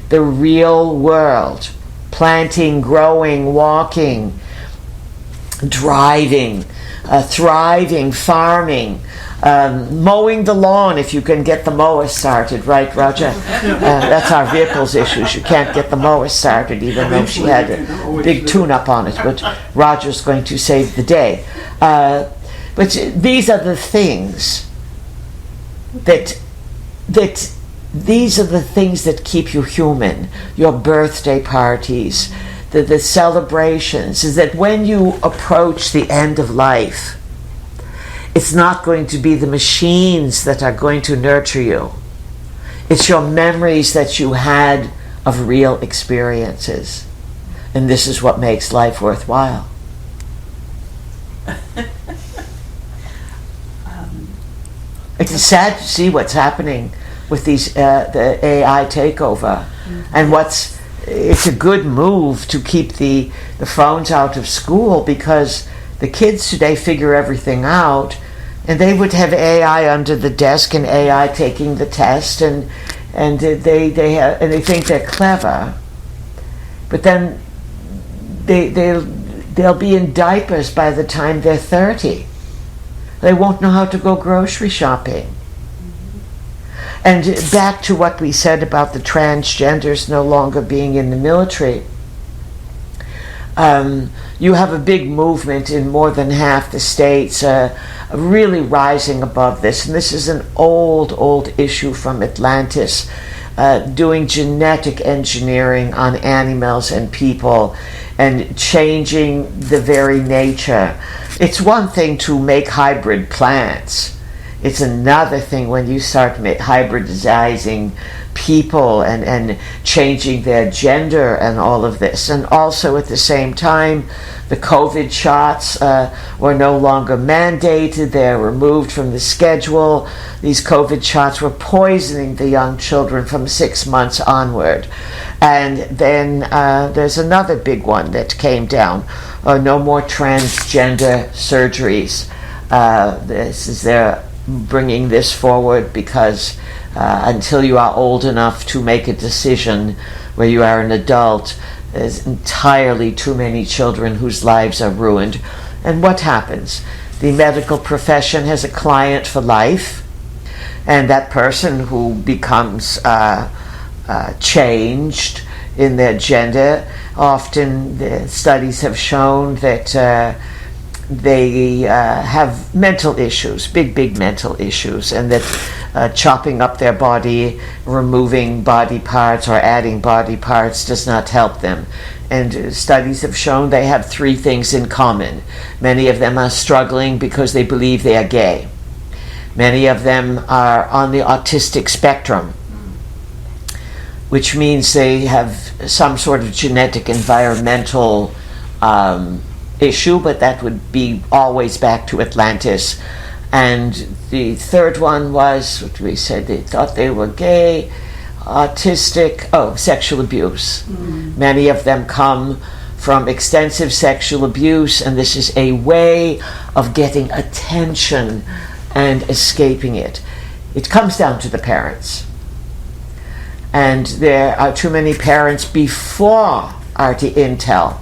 the real world, planting, growing, walking, driving, thriving, farming, mowing the lawn if you can get the mower started, right, Roger? That's our vehicles issues. You can't get the mower started, even though she had a big tune-up on it. But Roger's going to save the day. But these are the things that these are the things that keep you human. Your birthday parties, the celebrations, is that when you approach the end of life, it's not going to be the machines that are going to nurture you. It's your memories that you had of real experiences. And this is what makes life worthwhile. It's sad to see what's happening with these the AI takeover. And it's a good move to keep the phones out of school, because the kids today figure everything out, and they would have AI under the desk and AI taking the test, and they think they're clever, but then they'll be in diapers by the time they're 30. They won't know how to go grocery shopping. And back to what we said about the transgenders no longer being in the military. You have a big movement in more than half the states really rising above this. And this is an old issue from Atlantis, doing genetic engineering on animals and people and changing the very nature. It's one thing to make hybrid plants. It's another thing when you start hybridizing people and changing their gender and all of this. And also at the same time, the COVID shots were no longer mandated. They're removed from the schedule. These COVID shots were poisoning the young children from 6 months onward. And then there's another big one that came down. No more transgender surgeries. They're bringing this forward because until you are old enough to make a decision where you are an adult, there's entirely too many children whose lives are ruined. And what happens? The medical profession has a client for life, and that person who becomes changed in their gender, often the studies have shown that they have mental issues, big mental issues, and that chopping up their body, removing body parts or adding body parts does not help them. And studies have shown they have 3 things in common. Many of them are struggling because they believe they are gay. Many of them are on the autistic spectrum, which means they have some sort of genetic environmental issue, but that would be always back to Atlantis. And the third one was, what we said, they thought they were gay, autistic, sexual abuse. Many of them come from extensive sexual abuse, and this is a way of getting attention and escaping it. It comes down to the parents. And there are too many parents before RT Intel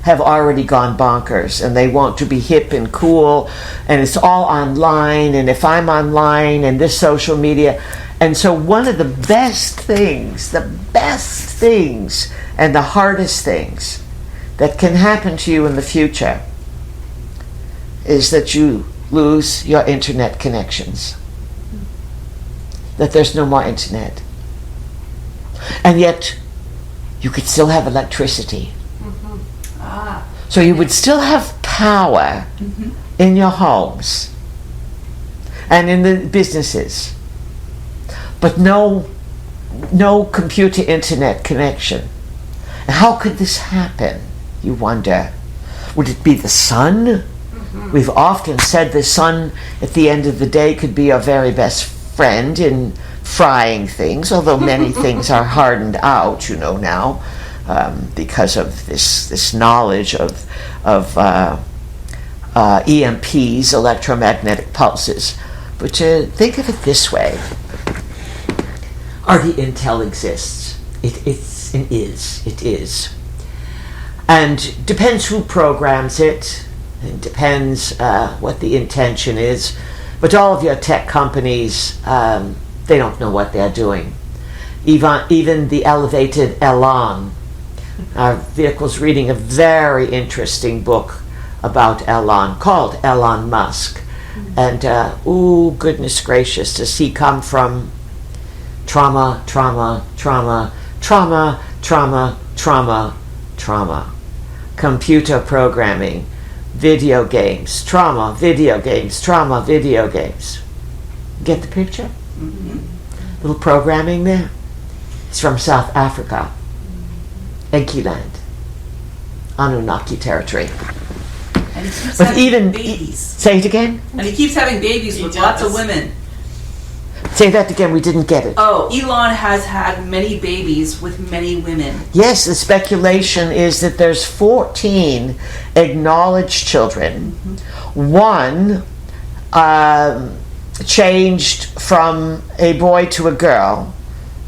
have already gone bonkers, and they want to be hip and cool, and it's all online, and if I'm online and this social media. And so one of the best things and the hardest things that can happen to you in the future is that you lose your internet connections, that there's no more internet. And yet you could still have electricity. So you would still have power in your homes and in the businesses, but no computer internet connection. And how could this happen, you wonder? Would it be the sun? We've often said the sun at the end of the day could be our very best friend in frying things, although many things are hardened out, now. Because of this knowledge of EMPs, electromagnetic pulses. But think of it this way. RT Intel exists. It is. And depends who programs it. It depends what the intention is. But all of your tech companies, they don't know what they're doing. Even the elevated Elon. Our vehicle's reading a very interesting book about Elon called Elon Musk. And, goodness gracious, does he come from trauma, trauma, trauma, trauma, trauma, trauma, trauma. Computer programming, video games, trauma, video games, trauma, video games. Get the picture? Mm-hmm. Little programming there. It's from South Africa. Enki land. Anunnaki territory. And he keeps But having even babies. Say it again. And he keeps having babies with lots of women. Say that again. We didn't get it. Oh, Elon has had many babies with many women. Yes, the speculation is that there's 14 acknowledged children. Mm-hmm. One changed from a boy to a girl,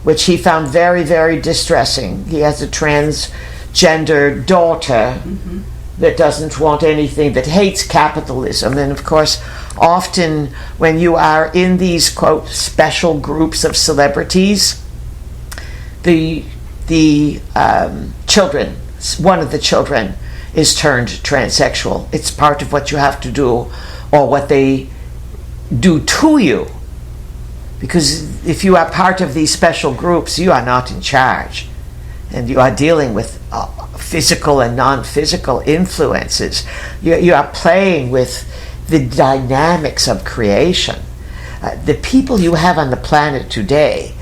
which he found very, very distressing. He has a transgender daughter. Mm-hmm. That doesn't want anything, that hates capitalism. And of course, often when you are in these, quote, special groups of celebrities, the children, one of the children is turned transsexual. It's part of what you have to do, or what they do to you. Because if you are part of these special groups, you are not in charge. And you are dealing with physical and non-physical influences. You are playing with the dynamics of creation. The people you have on the planet today,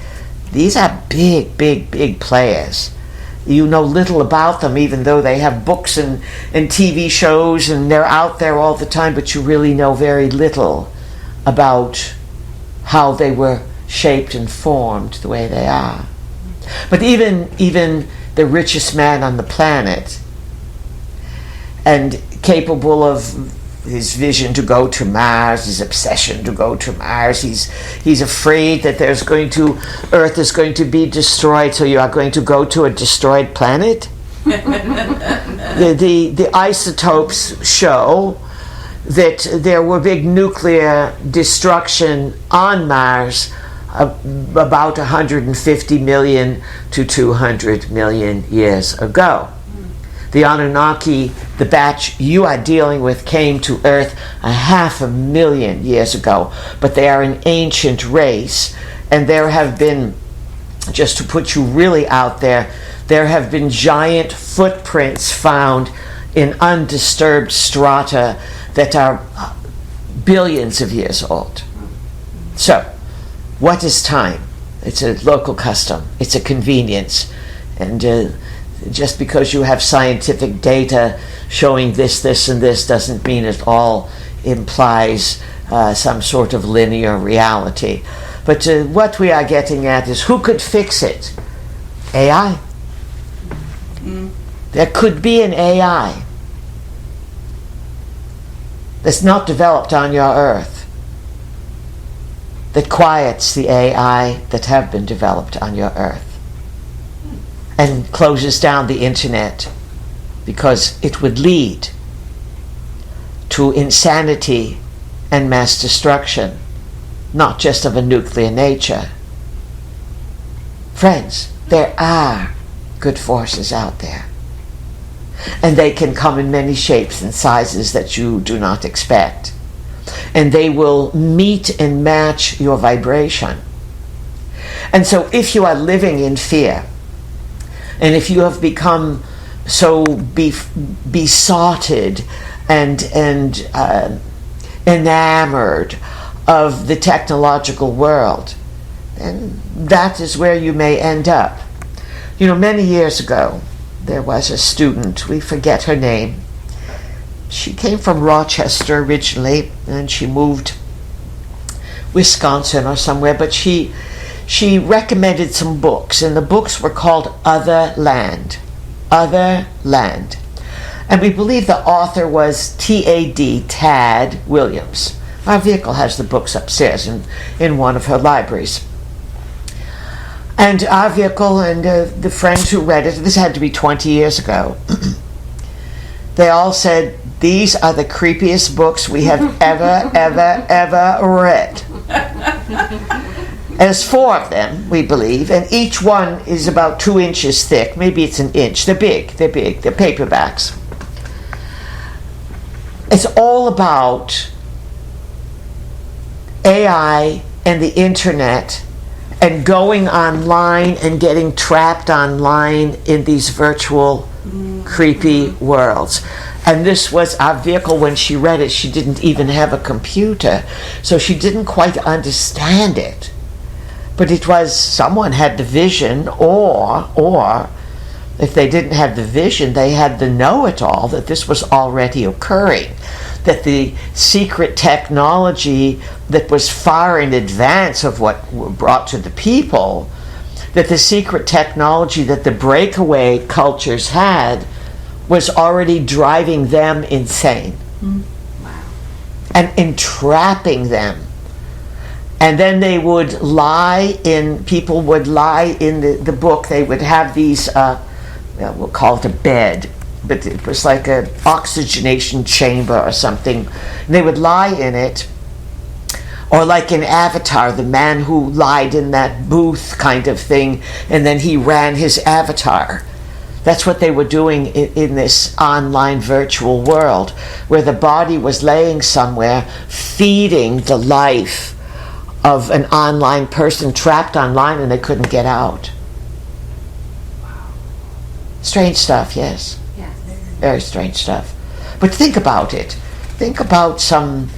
these are big, big, big players. You know little about them, even though they have books and TV shows and they're out there all the time, but you really know very little about how they were shaped and formed the way they are. But even the richest man on the planet, and capable of his vision to go to Mars, his obsession to go to Mars, he's afraid that Earth is going to be destroyed, so you are going to go to a destroyed planet. The isotopes show that there were big nuclear destruction on Mars about 150 million to 200 million years ago. The Anunnaki, the batch you are dealing with, came to Earth 500,000 years ago, but they are an ancient race, and there have been, just to put you really out there have been giant footprints found in undisturbed strata that are billions of years old. So, what is time? It's a local custom. It's a convenience. And just because you have scientific data showing this, and this doesn't mean it all implies some sort of linear reality. But what we are getting at is, who could fix it? AI. There could be an AI that's not developed on your Earth, that quiets the AI that have been developed on your Earth and closes down the internet, because it would lead to insanity and mass destruction, not just of a nuclear nature. Friends, there are good forces out there, and they can come in many shapes and sizes that you do not expect. And they will meet and match your vibration. And so if you are living in fear, and if you have become so besotted and enamored of the technological world, then that is where you may end up. You know, many years ago, there was a student, we forget her name. She came from Rochester originally, and she moved Wisconsin or somewhere, but she recommended some books, and the books were called Other Land. Other Land. And we believe the author was Tad Williams. Our vehicle has the books upstairs in one of her libraries. And our vehicle and the friends who read it, this had to be 20 years ago, they all said, these are the creepiest books we have ever read. There's 4 of them, we believe, and each one is about 2 inches thick. Maybe it's an inch. They're big. They're paperbacks. It's all about AI and the internet and going online and getting trapped online in these virtual creepy worlds. And this was our vehicle. When she read it, she didn't even have a computer, so she didn't quite understand it. But it was, someone had the vision, or if they didn't have the vision, they had the know-it-all that this was already occurring, that the secret technology that was far in advance of what were brought to the people, that the secret technology that the breakaway cultures had was already driving them insane. Wow. And entrapping them. And then they would people would lie in the book. They would have these, we'll call it a bed, but it was like an oxygenation chamber or something. And they would lie in it, or like in Avatar, the man who lied in that booth kind of thing, and then he ran his avatar. That's what they were doing in this online virtual world, where the body was laying somewhere, feeding the life of an online person trapped online, and they couldn't get out. Strange stuff, yes. Yeah. Very strange stuff. But think about it. Think about some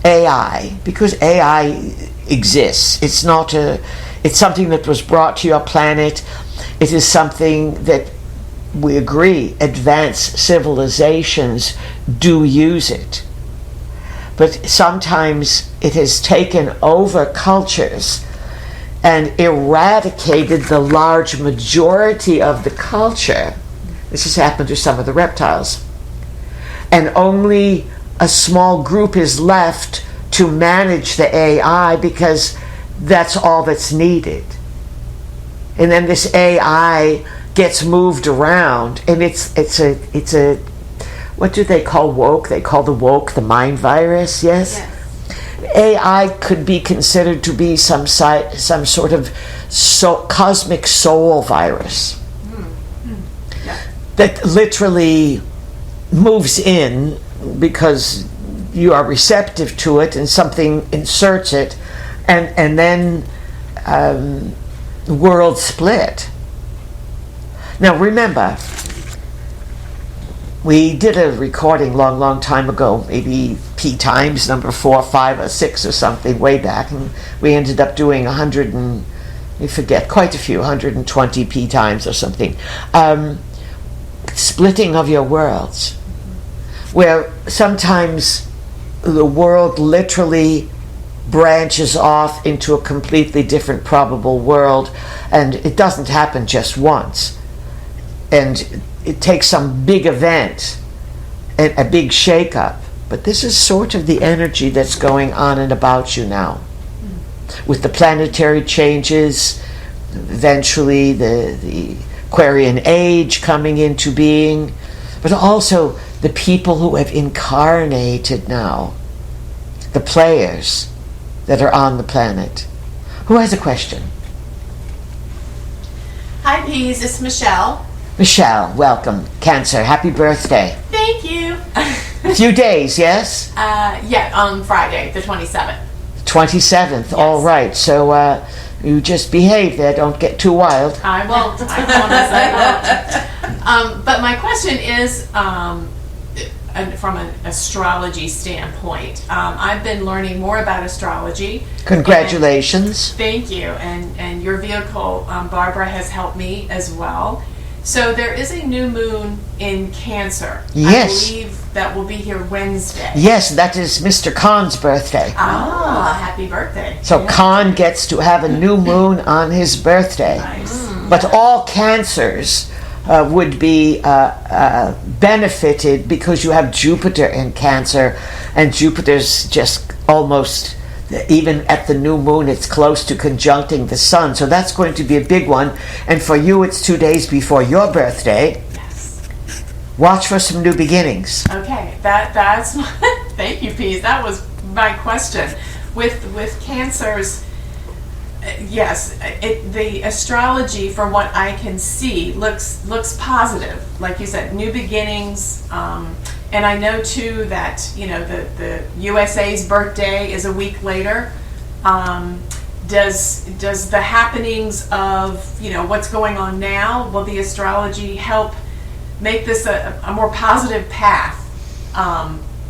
AI, because AI exists. It's something that was brought to your planet. It is something that we agree advanced civilizations do use it. But sometimes it has taken over cultures and eradicated the large majority of the culture. This has happened to some of the reptiles. And only a small group is left to manage the AI, because that's all that's needed. And then this AI gets moved around, and it's a what do they call woke? They call the woke the mind virus, yes? AI could be considered to be some sort of cosmic soul virus that literally moves in because you are receptive to it, and something inserts it, and then the world split. Now remember, we did a recording long time ago, maybe P times number 4, 5, or 6 or something, way back, and we ended up doing 120 P times or something. Splitting of your worlds, where sometimes the world literally branches off into a completely different probable world, and it doesn't happen just once. And it takes some big event, a big shake-up. But this is sort of the energy that's going on and about you now. With the planetary changes, eventually the Aquarian age coming into being, but also the people who have incarnated now, the players that are on the planet. Who has a question? Hi, Peas. It's Michelle. Michelle, welcome. Cancer, happy birthday. Thank you. A few days, yes? Yeah, on Friday, the 27th. 27th, yes. All right. So you just behave there. Don't get too wild. I won't. I promise I won't. But my question is, from an astrology standpoint, I've been learning more about astrology. Congratulations. Thank you. And your vehicle, Barbara, has helped me as well. So there is a new moon in Cancer. Yes. I believe that will be here Wednesday. Yes, that is Mr. Khan's birthday. Ah, happy birthday. So Khan gets to have a new moon on his birthday. Nice. But all Cancers would be benefited because you have Jupiter in Cancer, and Jupiter's just almost, even at the new moon, it's close to conjuncting the sun. So that's going to be a big one. And for you, it's 2 days before your birthday. Yes. watch for some new beginnings. Okay, that's thank you, Pease. That was my question. With cancers, yes, the astrology, from what I can see, looks positive. Like you said, new beginnings. And I know too that the USA's birthday is a week later. Does the happenings of what's going on now, will the astrology help make this a more positive path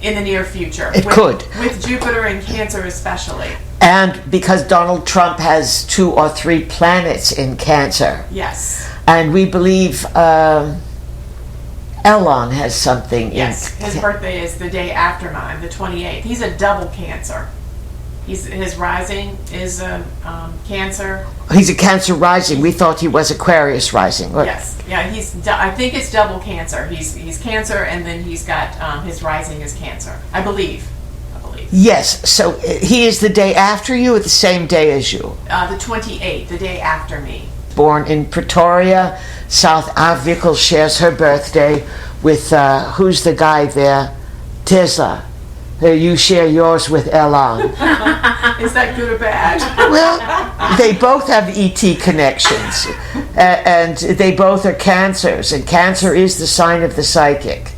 in the near future? It could, with Jupiter in Cancer especially. And because Donald Trump has 2 or 3 planets in Cancer. Yes. And we believe Elon has something. Yes, his birthday is the day after mine, the 28th. He's a double Cancer. His rising is Cancer. He's a Cancer rising. We thought he was Aquarius rising. Yes, yeah. I think it's double Cancer. He's Cancer, and then he's got his rising is Cancer. I believe. Yes. So he is the day after you, or the same day as you? The 28th, the day after me. Born in Pretoria, South Africa, shares her birthday with who's the guy there? Tesla. You share yours with Elon. Is that good or bad? Well, they both have ET connections, and they both are Cancers, and Cancer is the sign of the psychic.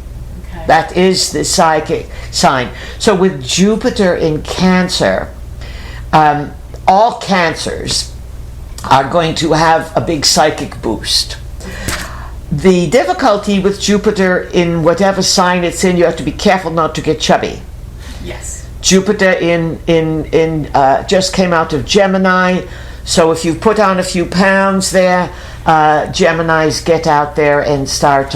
Okay. That is the psychic sign. So with Jupiter in Cancer, all Cancers are going to have a big psychic boost. The difficulty with Jupiter in whatever sign it's in, you have to be careful not to get chubby. Yes. Jupiter in just came out of Gemini, so if you put on a few pounds there, Geminis get out there and start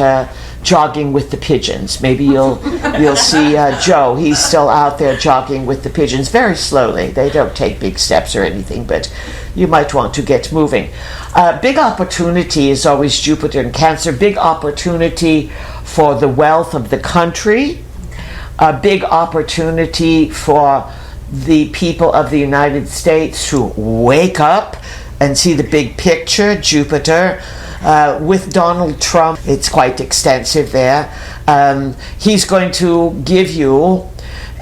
jogging with the pigeons. Maybe you'll see Joe. He's still out there jogging with the pigeons very slowly. They don't take big steps or anything, but you might want to get moving. Big opportunity is always Jupiter in Cancer. Big opportunity for the wealth of the country. A big opportunity for the people of the United States to wake up and see the big picture. Jupiter with Donald Trump, it's quite extensive there. He's going to give you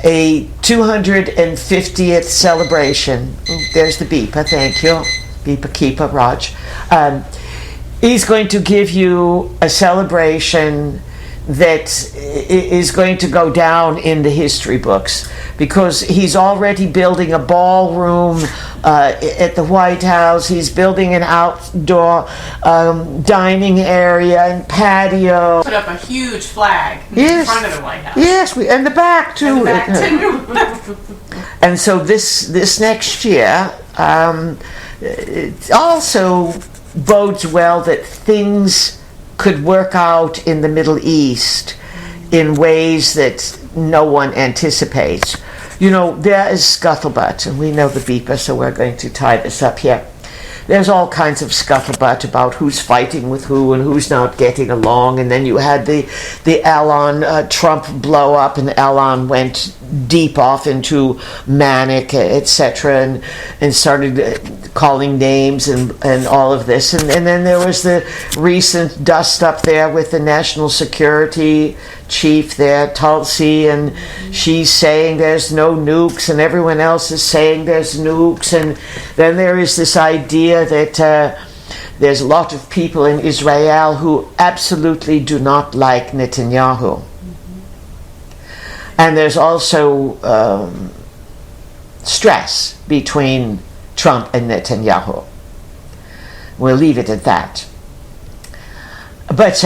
a 250th celebration. There's the beeper, thank you. Beeper keeper, Raj. He's going to give you a celebration that is going to go down in the history books, because he's already building a ballroom at the White House. He's building an outdoor dining area and patio. Put up a huge flag Yes. in front of the White House. Yes, and the back too. And the back too. And so this next year, it also bodes well that things could work out in the Middle East in ways that no one anticipates. There is scuttlebutt, and we know the beeper, so we're going to tie this up here. There's all kinds of scuttlebutt about who's fighting with who and who's not getting along, and then you had the Elon Trump blow up, and Elon went deep off into manic, etc., and started calling names and all of this, and then there was the recent dust up there with the national security chief there, Tulsi, and she's saying there's no nukes, and everyone else is saying there's nukes, and then there is this idea that there's a lot of people in Israel who absolutely do not like Netanyahu. And there's also stress between Trump and Netanyahu. We'll leave it at that. But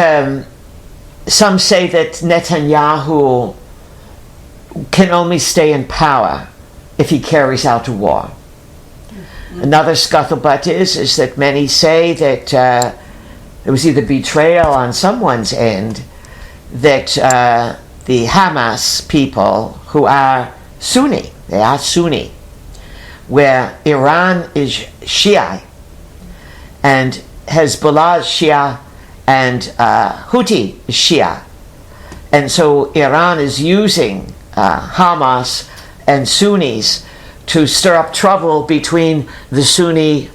some say that Netanyahu can only stay in power if he carries out a war. Another scuttlebutt is that many say that there was either betrayal on someone's end, that the Hamas people, who are Sunni, they are Sunni, where Iran is Shia, and Hezbollah is Shia, and Houthi is Shia. And so Iran is using Hamas and Sunnis to stir up trouble between the Sunni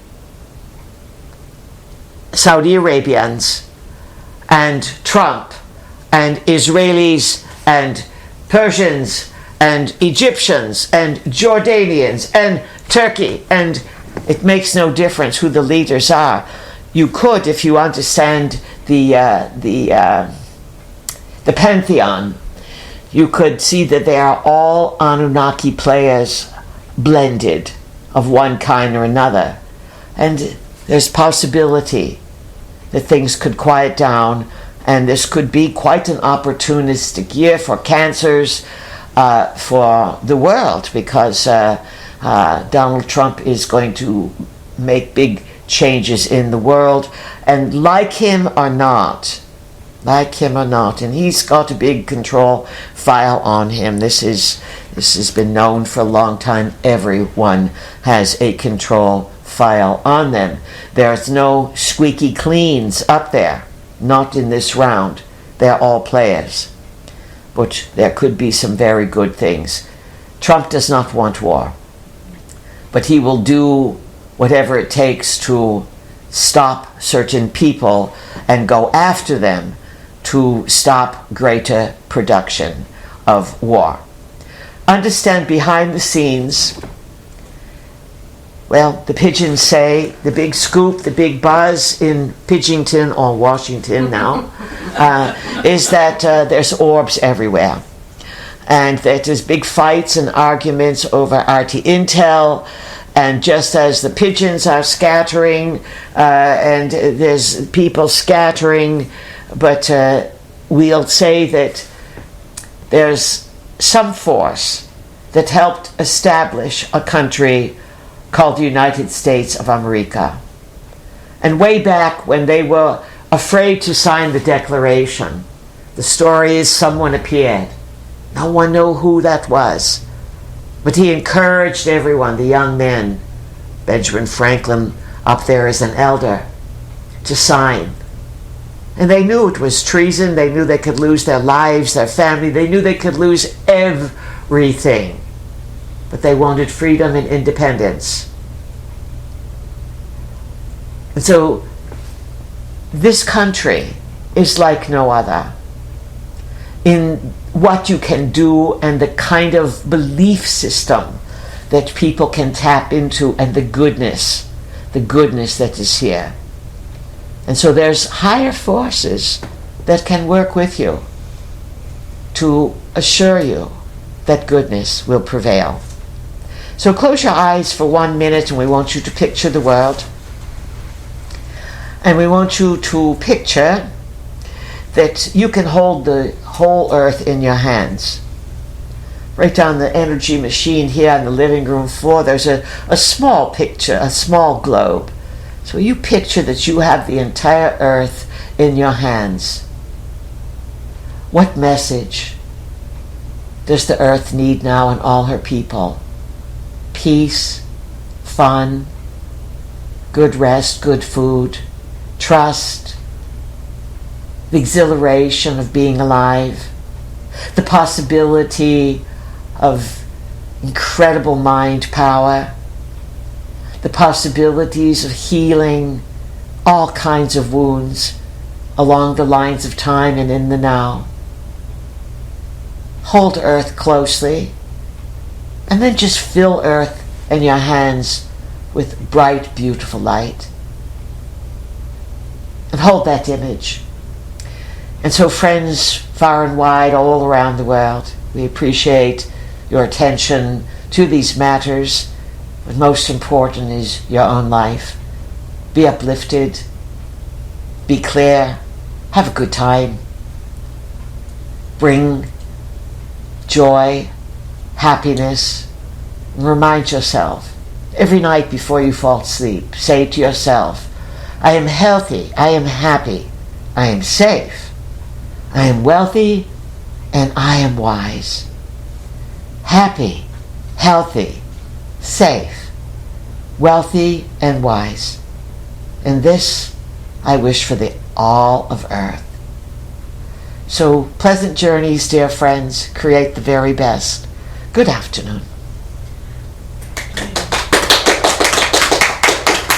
Saudi Arabians and Trump and Israelis and Persians and Egyptians and Jordanians and Turkey, and it makes no difference who the leaders are. You could, if you understand the pantheon, you could see that they are all Anunnaki players blended of one kind or another. And there's possibility that things could quiet down, and this could be quite an opportunistic year for cancers, for the world, because Donald Trump is going to make big changes in the world, and like him or not, and he's got a big control file on him. This has been known for a long time. Everyone has a control file on them. There's no squeaky cleans up there, not in this round. They're all players. But there could be some very good things. Trump does not want war, but he will do whatever it takes to stop certain people and go after them to stop greater production of war. Understand, behind the scenes, well, the pigeons say the big scoop, the big buzz in Pidgington or Washington now is that there's orbs everywhere, and that there's big fights and arguments over RT Intel. And just as the pigeons are scattering, and there's people scattering, but we'll say that there's some force that helped establish a country called the United States of America. And way back when they were afraid to sign the Declaration, the story is someone appeared. No one knew who that was. But he encouraged everyone, the young men, Benjamin Franklin up there as an elder, to sign. And they knew it was treason. They knew they could lose their lives, their family. They knew they could lose everything. But they wanted freedom and independence. And so this country is like no other in what you can do and the kind of belief system that people can tap into, and the goodness that is here. And so there's higher forces that can work with you to assure you that goodness will prevail. So close your eyes for 1 minute, and we want you to picture the world. And we want you to picture that you can hold the whole earth in your hands. Right down the energy machine here on the living room floor, there's a small picture, a small globe. So you picture that you have the entire earth in your hands. What message does the earth need now, and all her people? Peace, fun, good rest, good food, trust, the exhilaration of being alive, the possibility of incredible mind power, the possibilities of healing all kinds of wounds along the lines of time and in the now. Hold earth closely, and then just fill earth in your hands with bright, beautiful light. And hold that image. And so, friends far and wide, all around the world, we appreciate your attention to these matters. But most important is your own life. Be uplifted. Be clear. Have a good time. Bring joy, happiness, and remind yourself every night before you fall asleep. Say to yourself, I am healthy, I am happy, I am safe, I am wealthy, and I am wise. Happy, healthy, safe, wealthy, and wise. And this I wish for the all of earth. So pleasant journeys, dear friends. Create the very best. Good afternoon.